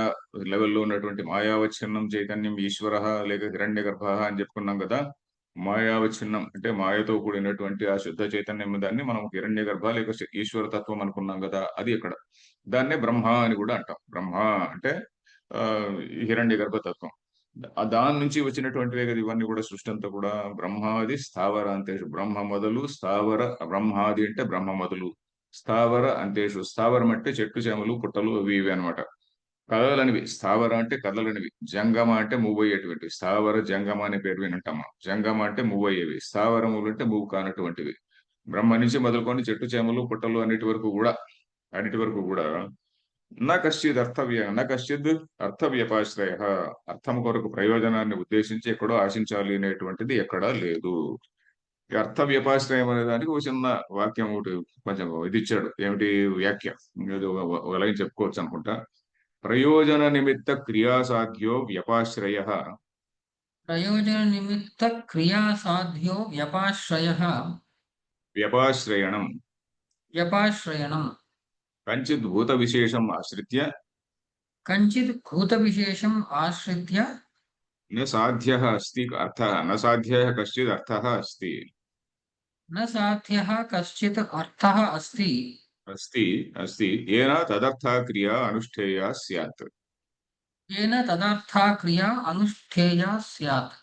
లెవెల్‌లో ఉన్నటువంటి మాయావచ్ఛిన్నం చైతన్యం ఈశ్వరః లేక హిరణ్యగర్భః అని చెప్పుకున్నాం కదా! మాయావచ్ఛిన్నం అంటే మాయతో కూడినటువంటి ఆ శుద్ధ చైతన్యం దాన్ని మనం హిరణ్యగర్భ లేక ఈశ్వర తత్వం అనుకున్నాం కదా! అది ఇక్కడ. దాన్నే బ్రహ్మ అని కూడా అంటాం. బ్రహ్మ అంటే హిరణ్యగర్భ తత్వం. దాని నుంచి వచ్చినటువంటివే కదా ఇవన్నీ కూడా సృష్టి అంతా కూడా. బ్రహ్మాది స్థావర అంతేషు బ్రహ్మ మొదలు స్థావర బ్రహ్మాది అంటే బ్రహ్మ మొదలు స్థావర అంతేషు స్థావరం అంటే చెట్టు చేమలు పుట్టలు అవి ఇవి అన్నమాట. కదలనివి స్థావర అంటే కదలనివి, జంగమ అంటే మూవ్ అయ్యేటువంటివి. స్థావర జంగమ అనే పేరు వినుంటాం మనం. జంగమ అంటే మూవ్ అయ్యేవి, స్థావరములు అంటే మూవ్ కానటువంటివి. బ్రహ్మ నుంచి మొదలుకొని చెట్టు చేమలు పుట్టలు అన్నిటి వరకు కూడా న కశ్చిద్ అర్థవ్యపాశ్రయ అర్థం కొరకు ప్రయోజనాన్ని ఉద్దేశించి ఎక్కడో ఆశించాలి అనేటువంటిది ఎక్కడా లేదు. ఈ అర్థ వ్యపాశ్రయం అనే దానికి ఒక చిన్న వాక్యం ఒకటి కొంచెం ఇది ఇచ్చాడు. ఏమిటి వ్యాఖ్య? ఏదో ఒక లైన్ చెప్పుకోవచ్చు అనుకుంటా. ప్రయోజన నిమిత్త క్రియాసాధ్యో వ్యపాశ్రయ प्रयोजननिमित्तक्रियासाध्यो व्यपाश्रयः వ్యపాశ్రయణం व्यपाश्रयणम् కంచిద్ భూత విశేషం ఆశ్రిత్య कञ्चित् भूतविशेषम् आश्रित्य న సాధ్య అస్తి అర్థ న సాధ్య కశ్చిద్ అర్థ అస్తి न साध्यः कश्चित् अर्थः अस्ति అస్తి అస్తి ఏన తదర్థ క్రియ అనుష్ఠేయ స్యాత్. येन तदर्था क्रिया अनुष्ठेया स्यात्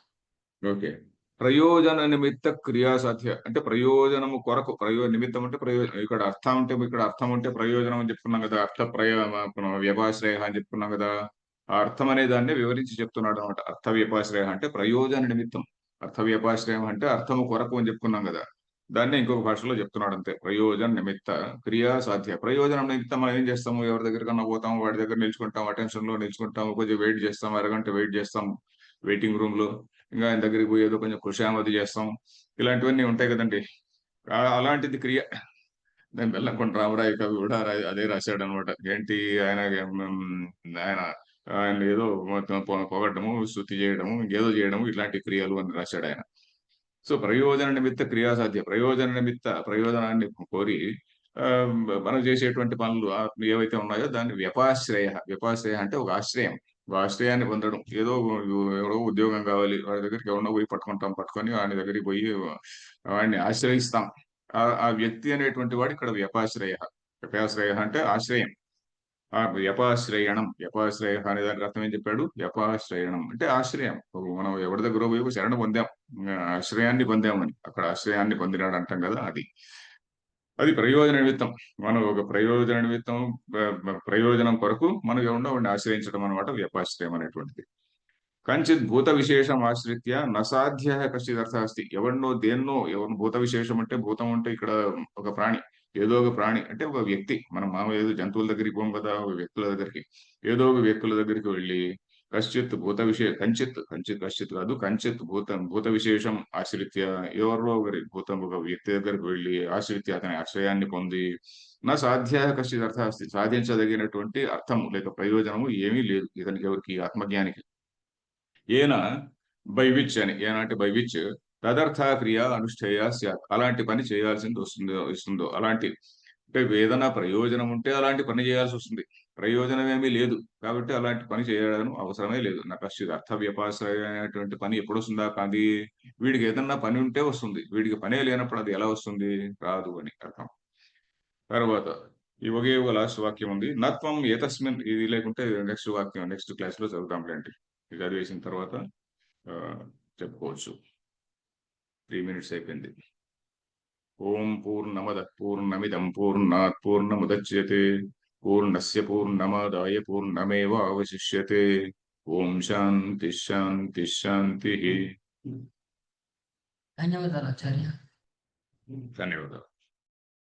ఓకే. ప్రయోజన నిమిత్త క్రియా సాధ్య అంటే ప్రయోజనము కొరకు నిమిత్తం అంటే ఇక్కడ అర్థం అంటే ప్రయోజనం అని చెప్పుకున్నాం కదా! వ్యపాశ్రయ అని చెప్పుకున్నాం కదా! ఆ అర్థం అనే దాన్ని వివరించి చెప్తున్నాడు అనమాట. అర్థ వ్యపాశ్రయ అంటే ప్రయోజన నిమిత్తం. అర్థ వ్యపాశ్రయం అంటే అర్థము కొరకు అని చెప్పుకున్నాం కదా, దాన్నే ఇంకొక భాషలో చెప్తున్నాడు అంతే. ప్రయోజన నిమిత్త క్రియా సాధ్య. ప్రయోజనం నిమిత్తం మనం ఏం చేస్తాము, ఎవరి దగ్గరికన్నా పోతాము, వాడి దగ్గర నిల్చుకుంటాం, అటెన్షన్ లో నిల్చుకుంటాము, కొంచెం వెయిట్ చేస్తాం, అరగంట వెయిట్ చేస్తాం వెయిటింగ్ రూమ్ లో, ఇంకా ఆయన దగ్గరికి పోయి ఏదో కొంచెం ఖుషామది చేస్తాం, ఇలాంటివన్నీ ఉంటాయి కదండి. అలాంటిది క్రియ. నేను బెల్లంకొండ రామరాయ కవి కూడా అదే రాశాడు అనమాట. ఏంటి ఆయన ఆయన ఆయన ఏదో మొత్తం పొగడ్డము, స్తుతి చేయడము, ఇంకేదో చేయడము, ఇట్లాంటి క్రియలు అని రాశాడు ఆయన. సో ప్రయోజన నిమిత్త క్రియాసాధ్య. ప్రయోజన నిమిత్త ప్రయోజనాన్ని కోరి ఆ, మనం చేసేటువంటి పనులు ఏవైతే ఉన్నాయో దాన్ని వ్యపాశ్రయ. వ్యపాశ్రయ అంటే ఒక ఆశ్రయం, ఒక ఆశ్రయాన్ని పొందడం. ఏదో ఎవరో ఉద్యోగం కావాలి, వాడి దగ్గరికి ఎవరినో పోయి పట్టుకుంటాం, పట్టుకొని వాడి దగ్గరికి పోయి వాడిని ఆశ్రయిస్తాం. ఆ వ్యక్తి అనేటువంటి వాడు ఇక్కడ వ్యపాశ్రయ. వ్యపాశ్రయ అంటే ఆశ్రయం. ఆ వ్యపాశ్రయణం. వ్యపాశ్రయ అనే దానికి అర్థం ఏం చెప్పాడు? వ్యపాశ్రయణం అంటే ఆశ్రయం. మనం ఎవరి దగ్గర పోయి ఒక శరణ పొందాం, ఆశ్రయాన్ని పొందామని, అక్కడ ఆశ్రయాన్ని పొందినాడు అంటాం కదా, అది అది ప్రయోజన నిమిత్తం. మనం ఒక ప్రయోజన నిమిత్తం, ప్రయోజనం కొరకు మనం ఎవరినో వాడిని ఆశ్రయించడం అనమాట వ్యపాశ్రయం అనేటువంటిది. కంచిత్ భూత విశేషం ఆశ్రిత్య నసాధ్య కశ్చిదర్థ అస్తి. ఎవరినో దేన్నో, ఎవరిని భూత విశేషం అంటే, భూతం అంటే ఇక్కడ ఒక ప్రాణి, ఏదో ఒక ప్రాణి అంటే ఒక వ్యక్తి. మనం మామూలు ఏదో జంతువుల దగ్గరికి పోం కదా, ఒక వ్యక్తుల దగ్గరికి. ఏదో ఒక వ్యక్తుల దగ్గరికి వెళ్ళి కశ్చిత్ భూత విశేష కంచిత్ కంచిత్ కశ్చిత్ కాదు, కంచిత్ భూత విశేషం ఆశ్రిత్య, ఎవరో ఒకరి భూతం ఒక వ్యక్తి దగ్గరికి వెళ్ళి ఆశ్రిత్య అతని ఆశ్రయాన్ని పొంది నా సాధ్య కశ్చిత్ అర్థ అస్తి. సాధించదగినటువంటి అర్థము లేక ప్రయోజనము ఏమీ లేదు ఇతనికి, ఎవరికి? ఆత్మజ్ఞానికి. ఏన బై విచ్ అని, ఏన అంటే బై విచ్ తదర్థ క్రియ అనుష్ఠేయ స్యాత్. అలాంటి పని చేయాల్సింది ఇస్తుందో అలాంటి, అంటే ఏదైనా ప్రయోజనం ఉంటే అలాంటి పని చేయాల్సి వస్తుంది. ప్రయోజనం ఏమీ లేదు కాబట్టి అలాంటి పని చేయడం అవసరమే లేదు. నాకు కశ్చిత్ అర్థ వ్యపాశ్రయమైనటువంటి పని ఎప్పుడు వస్తుందా? కాదు. వీడికి ఏదన్నా పని ఉంటే వస్తుంది, వీడికి పనే లేనప్పుడు అది ఎలా వస్తుంది? రాదు అని అర్థం. తర్వాత ఈ ఒకే ఒక లాస్ట్ వాక్యం ఉంది. నత్వం ఏతస్మిన్, ఇది లేకుంటే నెక్స్ట్ వాక్యం నెక్స్ట్ క్లాస్ లో చదువుతాంలేండి. ఇది చదివేసిన తర్వాత ఆ, చెప్పుకోవచ్చు. 3 minutes అయిపోయింది. ఓం పూర్ణమద పూర్ణమిదం పూర్ణాత్ పూర్ణముదచ్యతే పూర్ణస్య పూర్ణమాదాయ పూర్ణమేవావశిష్యతే. ఓం శాంతి శాంతి శాంతి. ధన్యవాదాలు ఆచార్య. ధన్యవాదాలు.